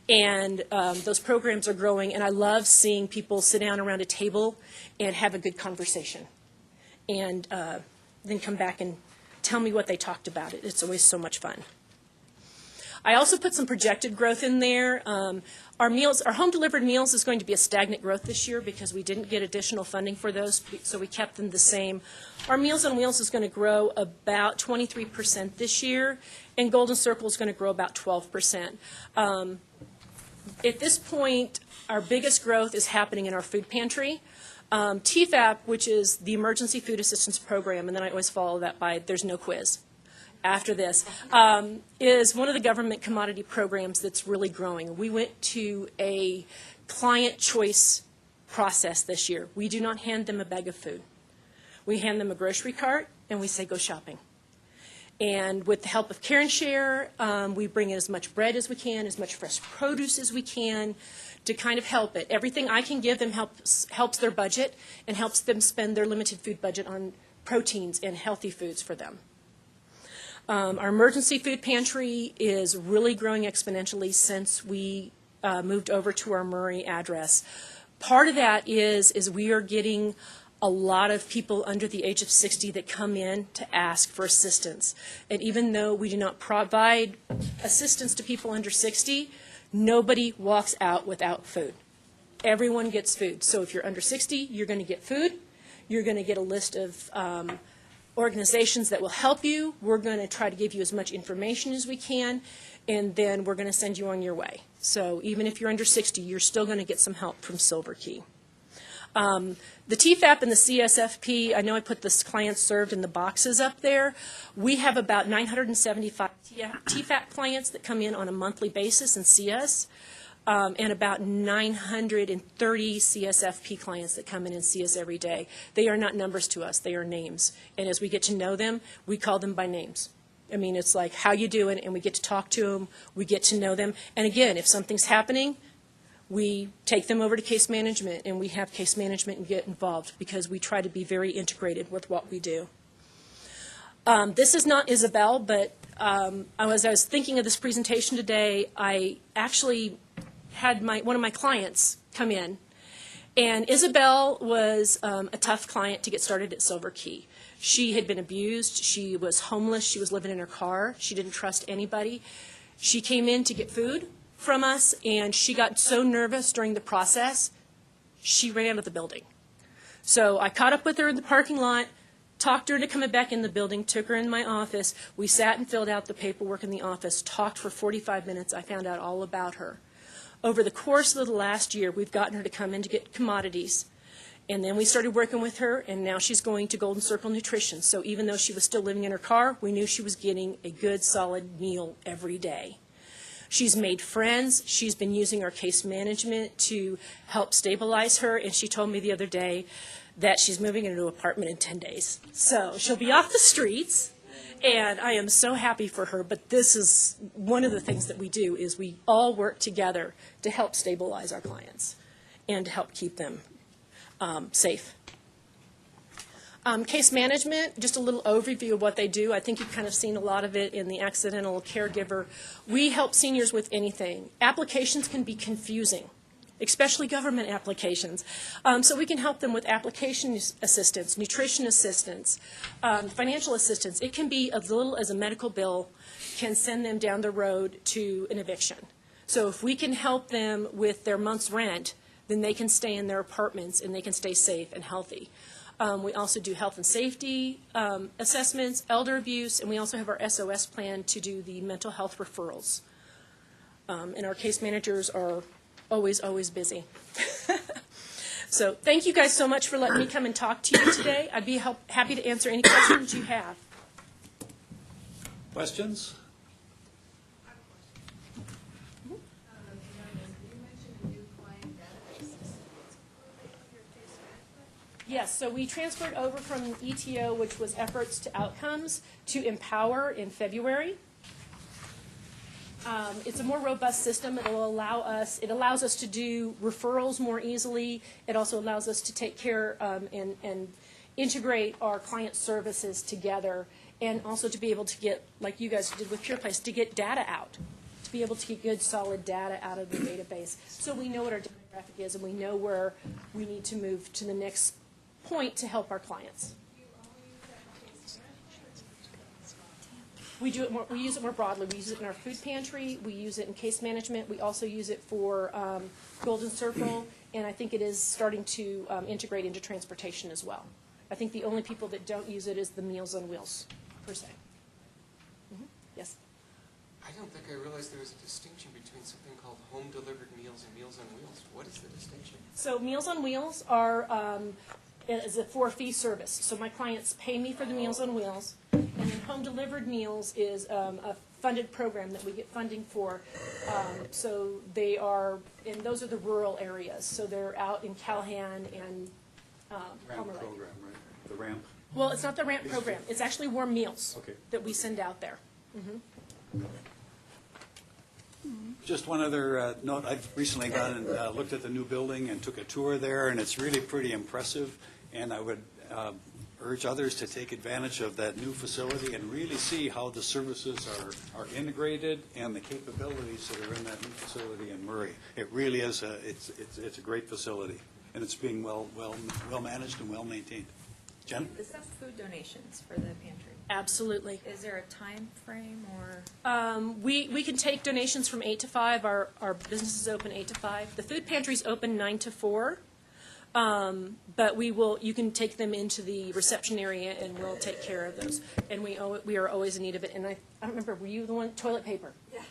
V: And those programs are growing, and I love seeing people sit down around a table and have a good conversation. And then come back and tell me what they talked about. It's always so much fun. I also put some projected growth in there. Our home-delivered meals is going to be a stagnant growth this year because we didn't get additional funding for those, so we kept them the same. Our Meals on Wheels is going to grow about 23% this year, and Golden Circle is going to grow about 12%. At this point, our biggest growth is happening in our food pantry. TFAP, which is the Emergency Food Assistance Program, and then I always follow that by there's no quiz after this, is one of the government commodity programs that's really growing. We went to a client choice process this year. We do not hand them a bag of food. We hand them a grocery cart, and we say, go shopping. And with the help of Care and Share, we bring in as much bread as we can, as much fresh produce as we can, to kind of help it. Everything I can give them helps their budget and helps them spend their limited food budget on proteins and healthy foods for them. Our emergency food pantry is really growing exponentially since we moved over to our Murray address. Part of that is we are getting a lot of people under the age of 60 that come in to ask for assistance. And even though we do not provide assistance to people under 60, nobody walks out without food. Everyone gets food. So if you're under 60, you're going to get food. You're going to get a list of organizations that will help you. We're going to try to give you as much information as we can, and then we're going to send you on your way. So even if you're under 60, you're still going to get some help from Silver Key. The TFAP and the CSFP, I know I put the clients served in the boxes up there. We have about 975 TFAP clients that come in on a monthly basis and see us, and about 930 CSFP clients that come in and see us every day. They are not numbers to us, they are names. And as we get to know them, we call them by names. I mean, it's like, how you doing? And we get to talk to them, we get to know them. And again, if something's happening, we take them over to case management, and we have case management and get involved because we try to be very integrated with what we do. This is not Isabel, but as I was thinking of this presentation today, I actually had one of my clients come in. And Isabel was a tough client to get started at Silver Key. She had been abused. She was homeless. She was living in her car. She didn't trust anybody. She came in to get food from us, and she got so nervous during the process, she ran out of the building. So I caught up with her in the parking lot, talked her into coming back in the building, took her in my office. We sat and filled out the paperwork in the office, talked for 45 minutes. I found out all about her. Over the course of the last year, we've gotten her to come in to get commodities. And then we started working with her, and now she's going to Golden Circle Nutrition. So even though she was still living in her car, we knew she was getting a good, solid meal every day. She's made friends. She's been using our case management to help stabilize her, and she told me the other day that she's moving into an apartment in 10 days. So she'll be off the streets, and I am so happy for her, but this is one of the things that we do is we all work together to help stabilize our clients and to help keep them safe. Case management, just a little overview of what they do. I think you've kind of seen a lot of it in the accidental caregiver. We help seniors with anything. Applications can be confusing, especially government applications. So we can help them with application assistance, nutrition assistance, financial assistance. It can be as little as a medical bill can send them down the road to an eviction. So if we can help them with their month's rent, then they can stay in their apartments and they can stay safe and healthy. We also do health and safety assessments, elder abuse, and we also have our SOS plan to do the mental health referrals. And our case managers are always, always busy. So thank you guys so much for letting me come and talk to you today. I'd be happy to answer any questions you have.
C: Questions?
V: Yes, so we transferred over from ETO, which was efforts to outcomes, to Empower in February. It's a more robust system. It allows us to do referrals more easily. It also allows us to take care and integrate our client services together, and also to be able to get, like you guys did with Pure Place, to get data out to be able to get good, solid data out of the database. So we know what our demographic is, and we know where we need to move to the next point to help our clients. We do it more. We use it more broadly. We use it in our food pantry. We use it in case management. We also use it for Golden Circle, and I think it is starting to integrate into transportation as well. I think the only people that don't use it is the Meals on Wheels, per se. Yes?
D: I don't think I realized there was a distinction between something called home-delivered meals and Meals on Wheels. What is the distinction?
V: So Meals on Wheels are is a for-fee service. So my clients pay me for the Meals on Wheels, and then home-delivered meals is a funded program that we get funding for. So they are, and those are the rural areas. So they're out in Callahan and
C: Ramp program, right? The ramp.
V: Well, it's not the ramp program. It's actually warm meals that we send out there.
C: Just one other note. I've recently gone and looked at the new building and took a tour there, and it's really pretty impressive. And I would urge others to take advantage of that new facility and really see how the services are integrated and the capabilities that are in that new facility in Murray. It really is it's a great facility, and it's being well managed and well maintained. Jen?
R: Is that food donations for the pantry?
V: Absolutely.
R: Is there a time frame or?
V: We can take donations from 8 to 5. Our business is open 8 to 5. The food pantry's open 9 to 4. But you can take them into the reception area and we'll take care of those. And we are always in need of it. And I don't remember, were you the one, toilet paper? Yeah.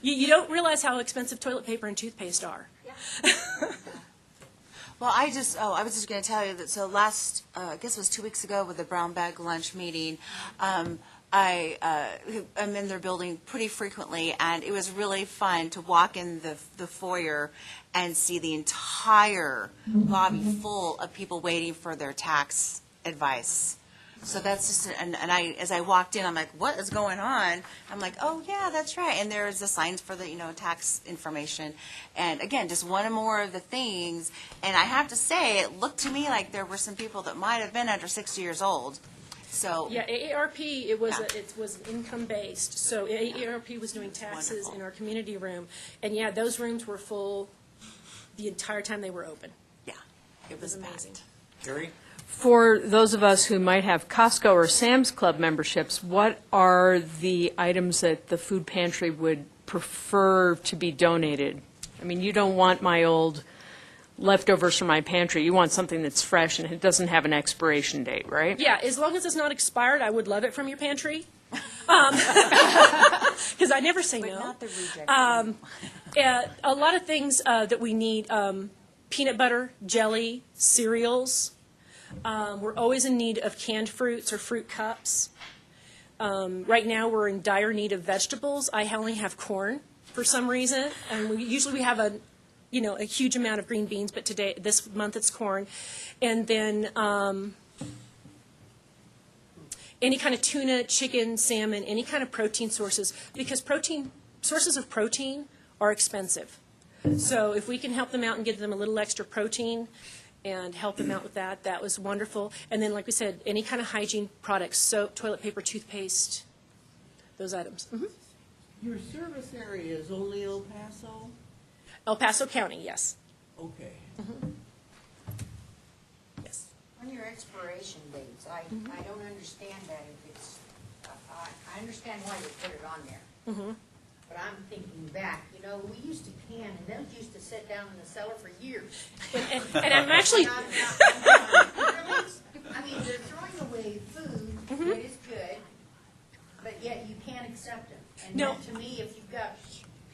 V: You don't realize how expensive toilet paper and toothpaste are. Yeah.
L: Well, I was just going to tell you that, so last, I guess it was 2 weeks ago with the brown bag lunch meeting, I'm in their building pretty frequently, and it was really fun to walk in the foyer and see the entire lobby full of people waiting for their tax advice. So that's just, and as I walked in, I'm like, what is going on? I'm like, oh yeah, that's right. And there's the signs for the, tax information. And again, just one more of the things. And I have to say, it looked to me like there were some people that might have been under 60 years old. So
V: yeah, AARP, it was income based. So AARP was doing taxes in our community room, and yeah, those rooms were full the entire time they were open.
L: Yeah,
V: it was amazing.
C: Gary?
F: For those of us who might have Costco or Sam's Club memberships, what are the items that the food pantry would prefer to be donated? I mean, you don't want my old leftovers from my pantry. You want something that's fresh and it doesn't have an expiration date, right?
V: Yeah, as long as it's not expired, I would love it from your pantry. Because I never say no.
L: But not the reject.
V: A lot of things that we need, peanut butter, jelly, cereals. We're always in need of canned fruits or fruit cups. Right now, we're in dire need of vegetables. I only have corn for some reason, and we have a huge amount of green beans, but this month it's corn. And then any kind of tuna, chicken, salmon, any kind of protein sources, because sources of protein are expensive. So if we can help them out and give them a little extra protein and help them out with that, that was wonderful. And then, like we said, any kind of hygiene products, soap, toilet paper, toothpaste, those items. Mm-hmm.
K: Your service area is only El Paso?
V: El Paso County, yes.
K: Okay.
V: Mm-hmm. Yes.
Q: On your expiration dates, I don't understand that. If it's, I understand why you put it on there.
V: Mm-hmm.
Q: But I'm thinking back, we used to can, and those used to sit down in the cellar for years.
V: And I'm actually...
Q: I mean, they're throwing away food that is good, but yet you can't accept them. And then to me, if you've got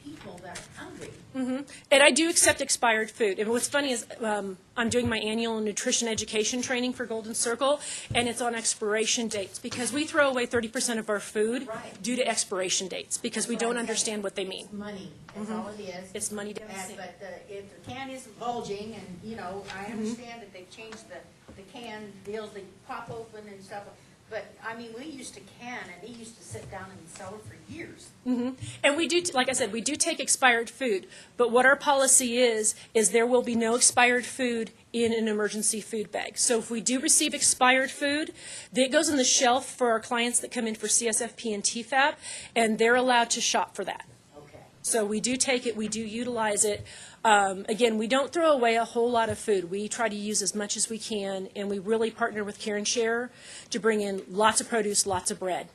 Q: people that are hungry.
V: Mm-hmm. And I do accept expired food. And what's funny is I'm doing my annual nutrition education training for Golden Circle, and it's on expiration dates because we throw away 30% of our food due to expiration dates because we don't understand what they mean.
Q: It's money. That's all it is.
V: It's money down the
Q: But if the can is bulging, and I understand that they've changed the can deals, they pop open and stuff. But, I mean, we used to can, and he used to sit down in the cellar for years.
V: And we do, like I said, we do take expired food, but what our policy is there will be no expired food in an emergency food bag. So if we do receive expired food, it goes on the shelf for our clients that come in for CSFP and TFAP, and they're allowed to shop for that.
Q: Okay.
V: So we do take it, we do utilize it. Again, we don't throw away a whole lot of food. We try to use as much as we can, and we really partner with Care and Share to bring in lots of produce, lots of bread.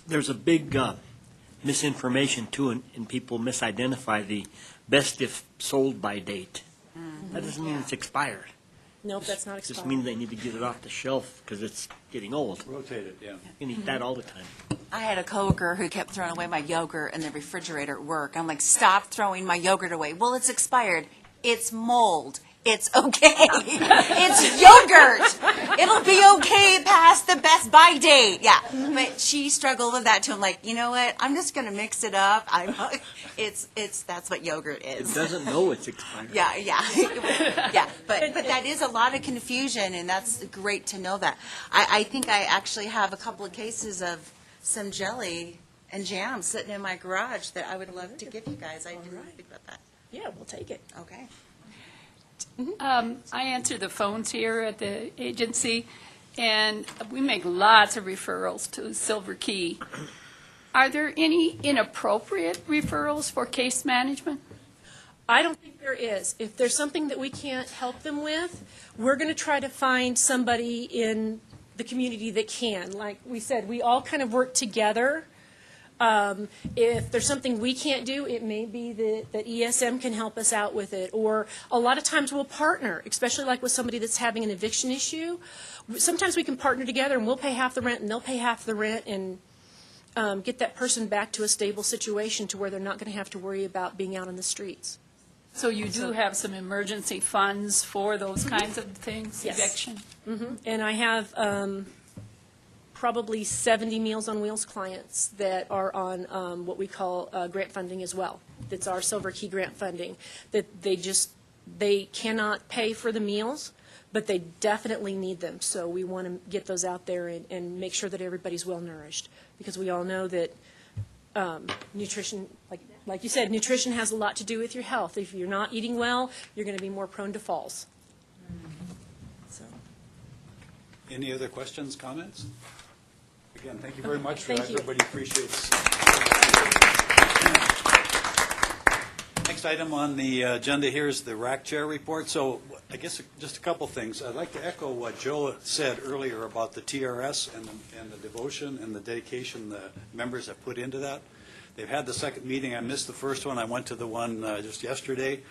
I: There's a big misinformation too, and people misidentify the best if sold by date. That doesn't mean it's expired.
V: Nope, that's not
I: It just
V: expired.
I: means they need to get it off the shelf because it's getting old.
C: Rotate it, yeah.
I: You can eat that all the time.
L: I had a coworker who kept throwing away my yogurt in the refrigerator at work. I'm like, stop throwing my yogurt away. Well, it's expired. It's mold. It's okay. It's yogurt. It'll be okay past the best by date. Yeah. But she struggled with that too. I'm like, you know what? I'm just going to mix it up. That's what yogurt is.
I: It doesn't know it's expired.
L: Yeah. Yeah. But that is a lot of confusion, and that's great to know that. I think I actually have a couple of cases of some jelly and jam sitting in my garage that I would love to give you guys. I didn't think about that.
V: Yeah, we'll take it.
L: Okay.
N: I answer the phones here at the agency, and we make lots of referrals to Silver Key. Are there any inappropriate referrals for case management?
V: I don't think there is. If there's something that we can't help them with, we're going to try to find somebody in the community that can. Like we said, we all kind of work together. If there's something we can't do, it may be that ESM can help us out with it. Or a lot of times we'll partner, especially like with somebody that's having an eviction issue. Sometimes we can partner together and we'll pay half the rent and they'll pay half the rent and get that person back to a stable situation to where they're not going to have to worry about being out on the streets.
N: So you do have some emergency funds for those kinds of things,
V: Yes.
N: eviction?
V: And I have probably 70 Meals on Wheels clients that are on what we call grant funding as well. That's our Silver Key grant funding. That they cannot pay for the meals, but they definitely need them. So we want to get those out there and make sure that everybody's well nourished, because we all know that nutrition, like you said, nutrition has a lot to do with your health. If you're not eating well, you're going to be more prone to falls. So.
C: Any other questions, comments? Again, thank you very much for
V: Thank
C: that.
V: you.
C: Everybody appreciates. Next item on the agenda here is the RAC Chair report. So I guess just a couple things. I'd like to echo what Joe said earlier about the TRS and the devotion and the dedication the members have put into that. They've had the second meeting. I missed the first one. I went to the one just yesterday.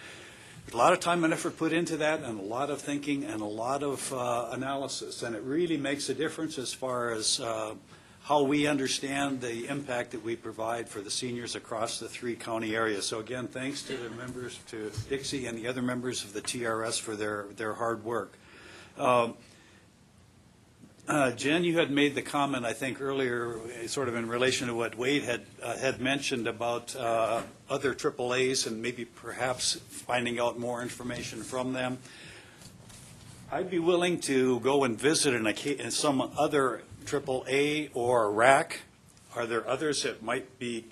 C: There's a lot of time and effort put into that, and a lot of thinking and a lot of analysis, and it really makes a difference as far as how we understand the impact that we provide for the seniors across the 3 county areas. So again, thanks to the members, to Dixie and the other members of the TRS for their hard work. Jen, you had made the comment, I think, earlier, sort of in relation to what Wade had mentioned about other AAAs and maybe perhaps finding out more information from them. I'd be willing to go and visit in some other AAA or RAC. Are there others that might be,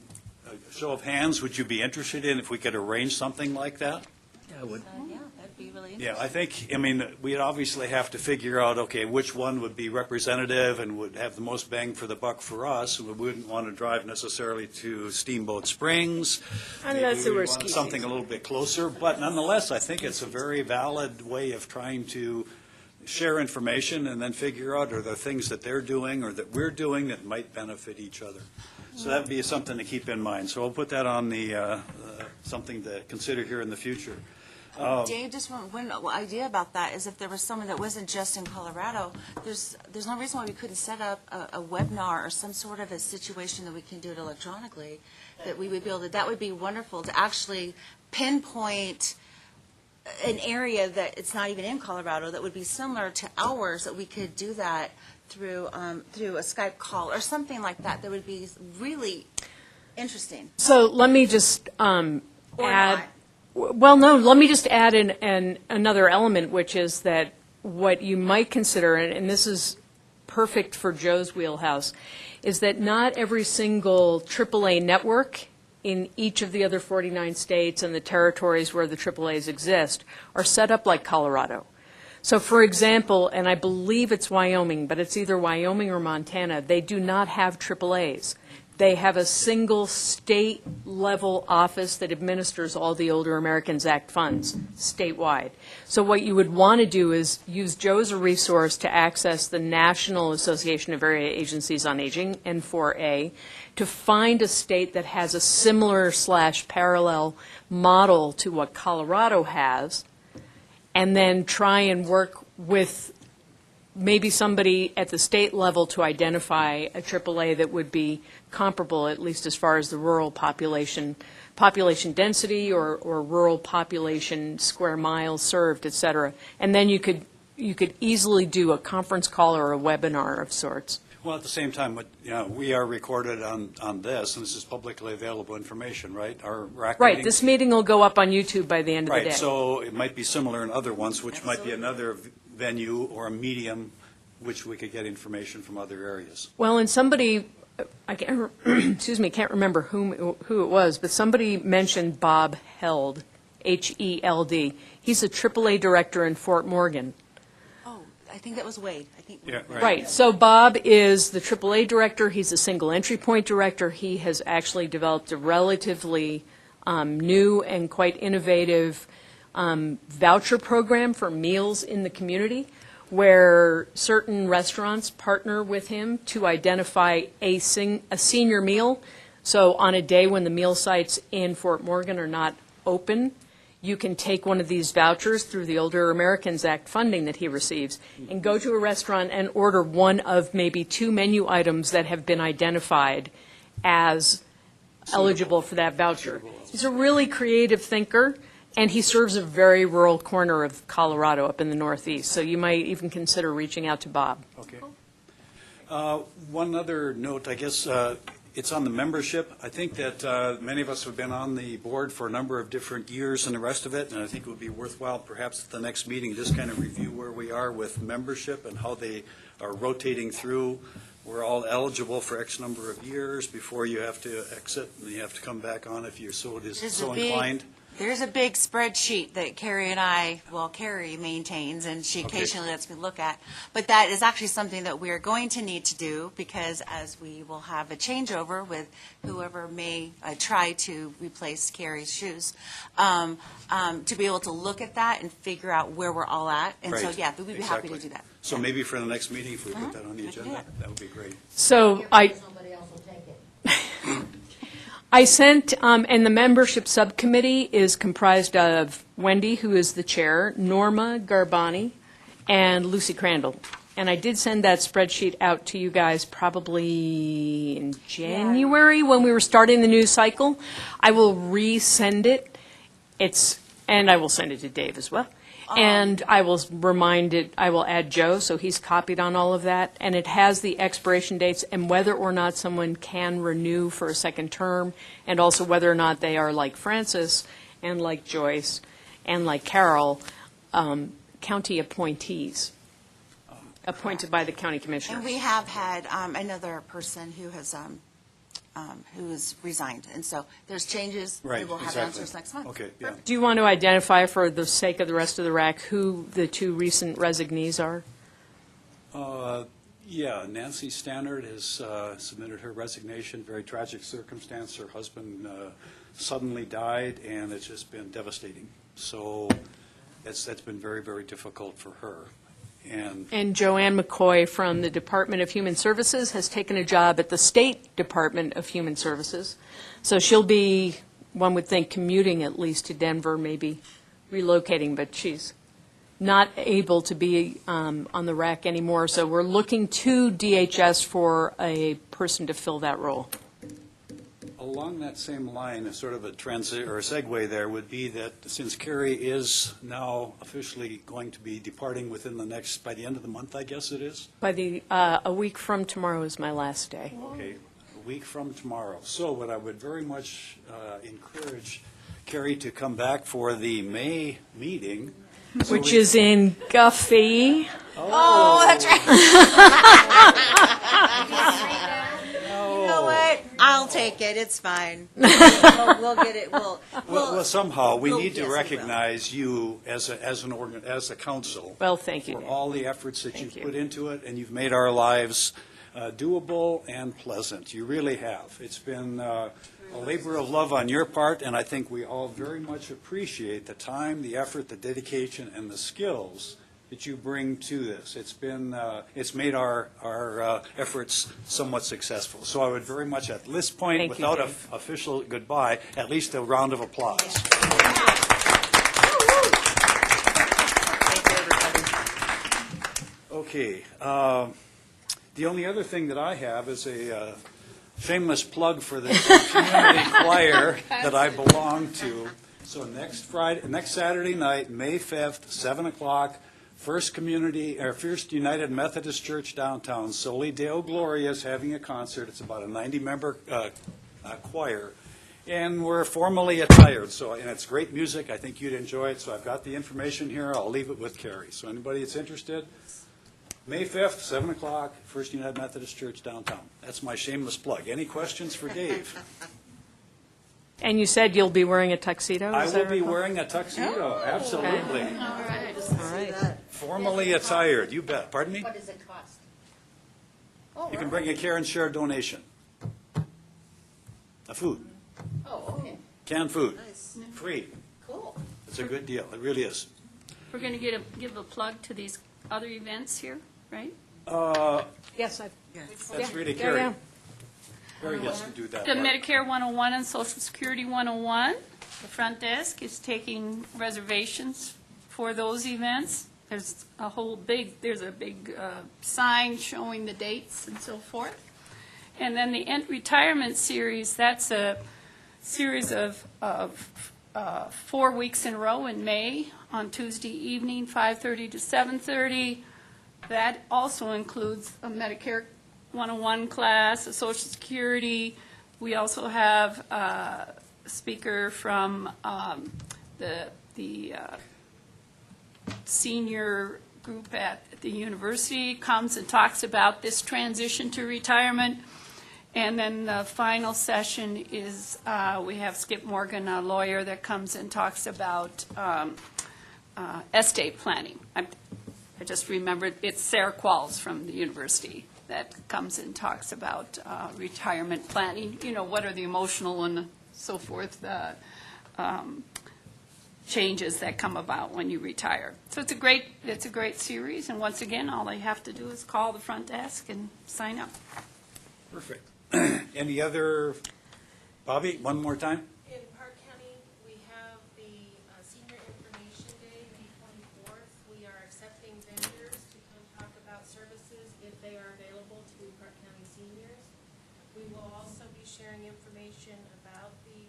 C: a show of hands, would you be interested in if we could arrange something like that?
I: Yeah, I would.
L: Yeah, that'd be really interesting.
C: Yeah, I think, we'd obviously have to figure out, okay, which one would be representative and would have the most bang for the buck for us. We wouldn't want to drive necessarily to Steamboat Springs.
V: And that's
C: Maybe we
V: where
C: want
V: ski
C: something
V: season.
C: a little bit closer, but nonetheless, I think it's a very valid way of trying to share information and then figure out are there things that they're doing or that we're doing that might benefit each other. So that'd be something to keep in mind. So I'll put that on the something to consider here in the future.
L: Dave, just one idea about that is if there was someone that wasn't just in Colorado, there's no reason why we couldn't set up a webinar or some sort of a situation that we can do it electronically, that we would be able to, that would be wonderful to actually pinpoint an area that it's not even in Colorado that would be similar to ours, that we could do that through a Skype call or something like that. That would be really interesting.
F: So let me just add.
L: not.
F: Well, no, let me just add another element, which is that what you might consider, and this is perfect for Joe's wheelhouse, is that not every single AAA network in each of the other 49 states and the territories where the AAAs exist are set up like Colorado. So for example, and I believe it's Wyoming, but it's either Wyoming or Montana, they do not have AAAs. They have a single state-level office that administers all the Older Americans Act funds statewide. So what you would want to do is use Joe as a resource to access the National Association of Area Agencies on Aging, N4A, to find a state that has a similar / parallel model to what Colorado has, and then try and work with maybe somebody at the state level to identify a AAA that would be comparable, at least as far as the rural population density or rural population square miles served, et cetera. And then you could easily do a conference call or a webinar of sorts.
C: Well, at the same time, we are recorded on this, and this is publicly available information, right? Our RAC
F: Right.
C: meetings?
F: This meeting will go up on YouTube by the end of the day.
C: Right, so it might be similar in other ones, which might be another venue or a medium which we could get information from other areas.
F: Well, and somebody, I can't, can't remember who it was, but somebody mentioned Bob Held, H-E-L-D. He's a AAA director in Fort Morgan.
L: Oh, I think that was Wade.
C: Yeah,
F: Right. So Bob is the AAA director. He's a single entry point director. He has actually developed a relatively new and quite innovative voucher program for meals in the community, where certain restaurants partner with him to identify a senior meal. So on a day when the meal sites in Fort Morgan are not open, you can take one of these vouchers through the Older Americans Act funding that he receives and go to a restaurant and order one of maybe 2 menu items that have been identified as eligible for that voucher. He's a really creative thinker, and he serves a very rural corner of Colorado up in the Northeast, so you might even consider reaching out to Bob.
C: Okay. One other note, I guess, it's on the membership. I think that many of us have been on the board for a number of different years and the rest of it, and I think it would be worthwhile perhaps at the next meeting just kind of review where we are with membership and how they are rotating through. We're all eligible for X number of years before you have to exit, and you have to come back on if you're so inclined.
L: There's a big spreadsheet that Carrie maintains, and she occasionally lets me look at. But that is actually something that we're going to need to do, because as we will have a changeover with whoever may try to replace Carrie's shoes, to be able to look at that and figure out where we're all at. And so, yeah, we'd be happy to do that.
C: So maybe for the next meeting, if we put that on the agenda, that would be great.
F: So
Q: Somebody else will take it.
F: I sent, and the membership subcommittee is comprised of Wendy, who is the chair, Norma Garbani, and Lucy Crandall. And I did send that spreadsheet out to you guys probably in January when we were starting the news cycle. I will resend it. And I will send it to Dave as well. And I will I will add Joe, so he's copied on all of that. And it has the expiration dates and whether or not someone can renew for a second term, and also whether or not they are like Francis and like Joyce and like Carol, county appointees, appointed by the county commissioners.
L: And we have had another person who has resigned. And so there's changes.
C: Right,
L: We will have
C: exactly.
L: answers next month.
C: Okay, yeah.
F: Do you want to identify, for the sake of the rest of the RAC, who the 2 recent resignees are?
C: Yeah, Nancy Stannard has submitted her resignation, very tragic circumstance. Her husband suddenly died, and it's just been devastating. So that's been very, very difficult for her.
F: And Joanne McCoy from the Department of Human Services has taken a job at the State Department of Human Services. So she'll be, one would think, commuting at least to Denver, maybe relocating, but she's not able to be on the RAC anymore. So we're looking to DHS for a person to fill that role.
C: Along that same line, a sort of a segue there would be that since Carrie is now officially going to be departing by the end of the month, I guess it is?
F: A week from tomorrow is my last day.
C: Okay, a week from tomorrow. So what I would very much encourage Carrie to come back for the May meeting
F: Which is in Guffey.
L: Oh, that's right. You know what? I'll take it. It's fine. We'll get it.
C: Well, somehow, we
L: we'll-
C: need to
L: yes, we will.
C: recognize you as a council.
F: Well, thank you,
C: For
F: Dan.
C: all the efforts that
F: Thank
C: you've
F: you.
C: put into it, and you've made our lives doable and pleasant. You really have. It's been a labor of love on your part, and I think we all very much appreciate the time, the effort, the dedication, and the skills that you bring to this. It's made our efforts somewhat successful. So I would very much, at this point,
F: Thank you,
C: without an
F: Dave.
C: official goodbye, at least a round of applause. Okay. The only other thing that I have is a shameless plug for the community choir that I belong to. So next Saturday night, May 5th, 7 o'clock, First United Methodist Church downtown, Soli Deo Gloria is having a concert. It's about a 90-member choir. And we're formally attired, and it's great music. I think you'd enjoy it. So I've got the information here. I'll leave it with Carrie. So anybody that's interested, May 5th, 7 o'clock, First United Methodist Church downtown. That's my shameless plug. Any questions for Dave?
F: And you said you'll be wearing a tuxedo?
C: I
F: is
C: will
F: that
C: be
F: right?
C: wearing a tuxedo, absolutely.
F: All right.
C: Formally attired, you bet. Pardon me?
Q: What does it cost?
C: You can bring a care and share donation. A food,
Q: Oh, okay,
C: canned food, free.
Q: cool.
C: It's a good deal, it really is.
N: We're going to give a plug to these other events here, right?
F: Yes,
C: That's really
F: yeah,
C: Carrie.
F: yeah.
C: Carrie gets to do that
N: The
C: part.
N: Medicare 101 and Social Security 101, the front desk is taking reservations for those events. There's a big sign showing the dates and so forth. And then the End Retirement Series, that's a series of 4 weeks in a row in May on Tuesday evening, 5:30 to 7:30. That also includes a Medicare 101 class, a Social Security. We also have a speaker from the senior group at the university, comes and talks about this transition to retirement. And then the final session is, we have Skip Morgan, a lawyer, that comes and talks about estate planning. I just remembered, it's Sarah Qualls from the university that comes and talks about retirement planning. You know, what are the emotional and so forth changes that come about when you retire. So it's a great series, and once again, all they have to do is call the front desk and sign up.
C: Perfect. Any other, Bobby, one more time?
S: In Park County, we have the Senior Information Day, May 24th. We are accepting vendors to come talk about services if they are available to Park County seniors. We will also be sharing information about the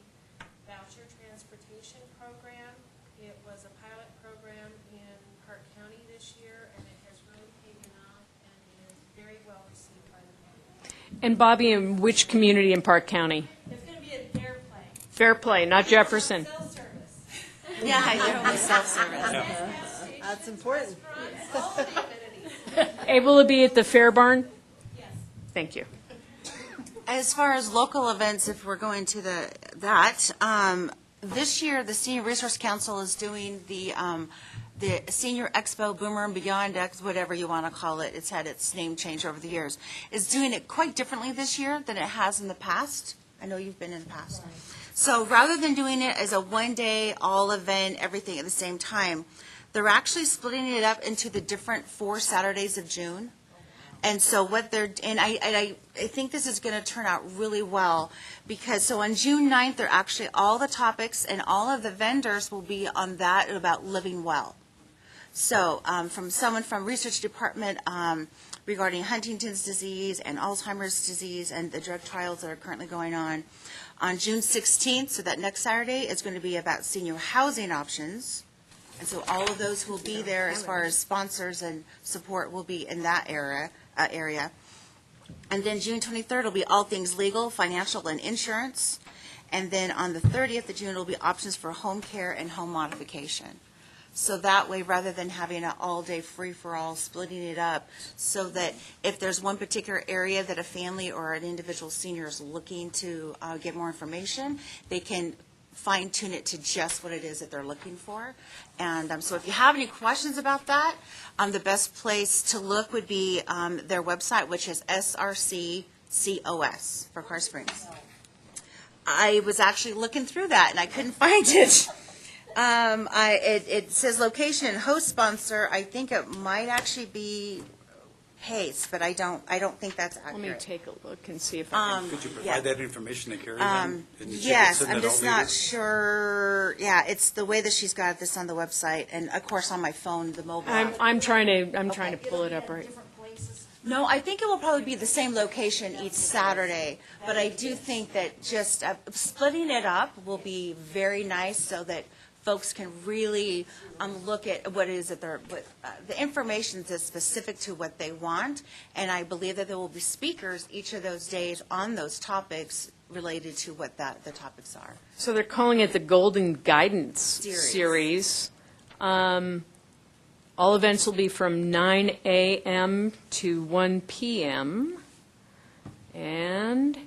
S: voucher transportation program. It was a pilot program in Park County this year, and it has really taken off and is very well received by the community.
F: And Bobby, in which community in Park County?
S: It's going to be at Fair Play.
F: Fair Play, not Jefferson.
S: Self-service.
L: Yeah, I know, it's self-service.
K: That's important.
S: All the amenities.
F: Able to be at the Fair Barn?
S: Yes.
F: Thank you.
L: As far as local events, if we're going to this year, the Senior Resource Council is doing the Senior Expo, Boomer and Beyond, whatever you want to call it. It's had its name change over the years. It's doing it quite differently this year than it has in the past. I know you've been in the past. So rather than doing it as a one-day, all event, everything at the same time, they're actually splitting it up into the different 4 Saturdays of June. And so I think this is going to turn out really well, because so on June 9th, they're actually, all the topics and all of the vendors will be on that about living well. So from someone from research department regarding Huntington's disease and Alzheimer's disease and the drug trials that are currently going on. On June 16th, so that next Saturday, is going to be about senior housing options. And so all of those who will be there as far as sponsors and support will be in that area. And then June 23rd will be all things legal, financial, and insurance. And then on the 30th of June will be options for home care and home modification. So that way, rather than having an all-day free-for-all, splitting it up, so that if there's one particular area that a family or an individual senior is looking to get more information, they can fine-tune it to just what it is that they're looking for. And so if you have any questions about that, the best place to look would be their website, which is SRCCOS for Car Springs. I was actually looking through that, and I couldn't find it. It says location, host sponsor. I think it might actually be Pace, but I don't think that's accurate.
F: Let me take a look and see if I can.
C: Could you provide that information to Carrie then? And she could
L: Yes,
C: send
L: I'm
C: that
L: just
C: over
L: not
C: to you?
L: sure. Yeah, it's the way that she's got this on the website, and of course on my phone, the mobile app.
F: I'm trying to pull it up right.
L: No, I think it will probably be the same location each Saturday, but I do think that just splitting it up will be very nice so that folks can really look at what it is that the information is specific to what they want, and I believe that there will be speakers each of those days on those topics related to what the topics are.
F: So they're calling it the Golden Guidance Series. All events will be from 9 a.m. to 1 p.m. And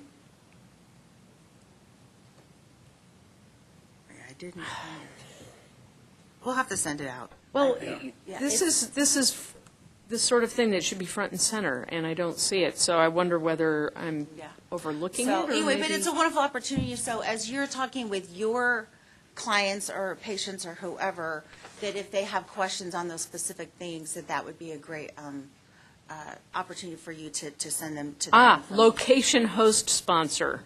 L: I didn't find it. We'll have to send it out.
F: well,
L: Yeah,
F: this is the sort of thing that should be front and center, and I don't see it. So I wonder whether I'm overlooking it.
L: So
F: Or
L: anyway, but
F: maybe-
L: it's a wonderful opportunity. So as you're talking with your clients or patients or whoever, that if they have questions on those specific things, that would be a great opportunity for you to send them to them.
F: Location host sponsor.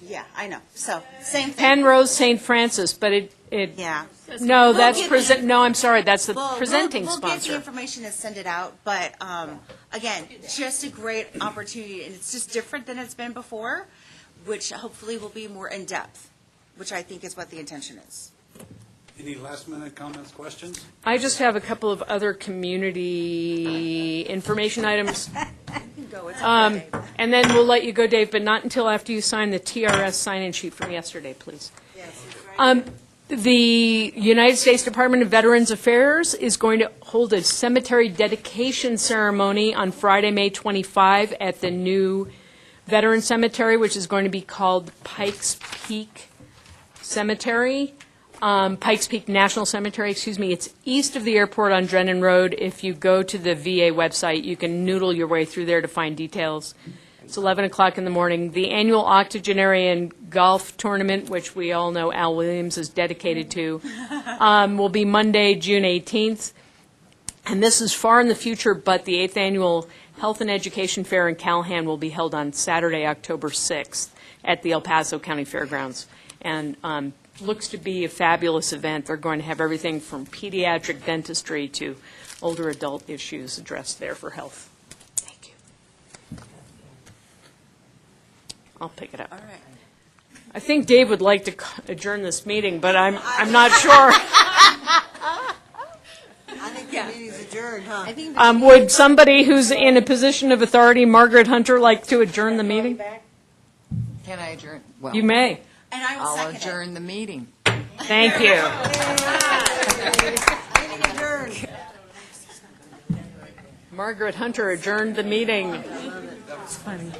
L: Yeah, I know. So same thing.
F: Penrose St. Francis, but it
L: Yeah.
F: no,
L: We'll
F: that's
L: get
F: no, I'm sorry, that's the
L: Well,
F: presenting
L: we'll get the
F: sponsor.
L: information and send it out, but again, just a great opportunity, and it's just different than it's been before, which hopefully will be more in-depth, which I think is what the intention is.
C: Any last-minute comments, questions?
F: I just have a couple of other community information items. And then we'll let you go, Dave, but not until after you sign the TRS sign-in sheet from yesterday, please. The United States Department of Veterans Affairs is going to hold a cemetery dedication ceremony on Friday, May 25, at the new Veteran Cemetery, which is going to be called Pikes Peak Cemetery. Pikes Peak National Cemetery, excuse me. It's east of the airport on Drennan Road. If you go to the VA website, you can noodle your way through there to find details. It's 11 o'clock in the morning. The annual octogenarian golf tournament, which we all know Al Williams is dedicated to, will be Monday, June 18th. And this is far in the future, but the 8th annual Health and Education Fair in Callahan will be held on Saturday, October 6th at the El Paso County Fairgrounds. And looks to be a fabulous event. They're going to have everything from pediatric dentistry to older adult issues addressed there for health. Thank you. I'll pick it up.
L: All right.
F: I think Dave would like to adjourn this meeting, but I'm not sure.
K: I think the meeting's adjourned, huh?
F: Would somebody who's in a position of authority, Margaret Hunter, like to adjourn the meeting?
B: Can I adjourn? Well,
F: You may.
L: And I will
B: I'll
L: second it.
B: adjourn the meeting.
F: Thank you.
K: Meeting adjourned.
F: Margaret Hunter adjourned the meeting.
J: It's funny.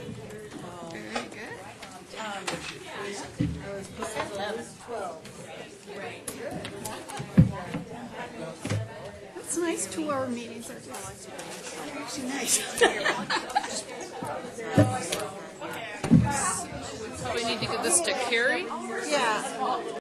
M: It's nice 2-hour meetings are actually nice. Do we need to give this to Carrie?
K: Yeah.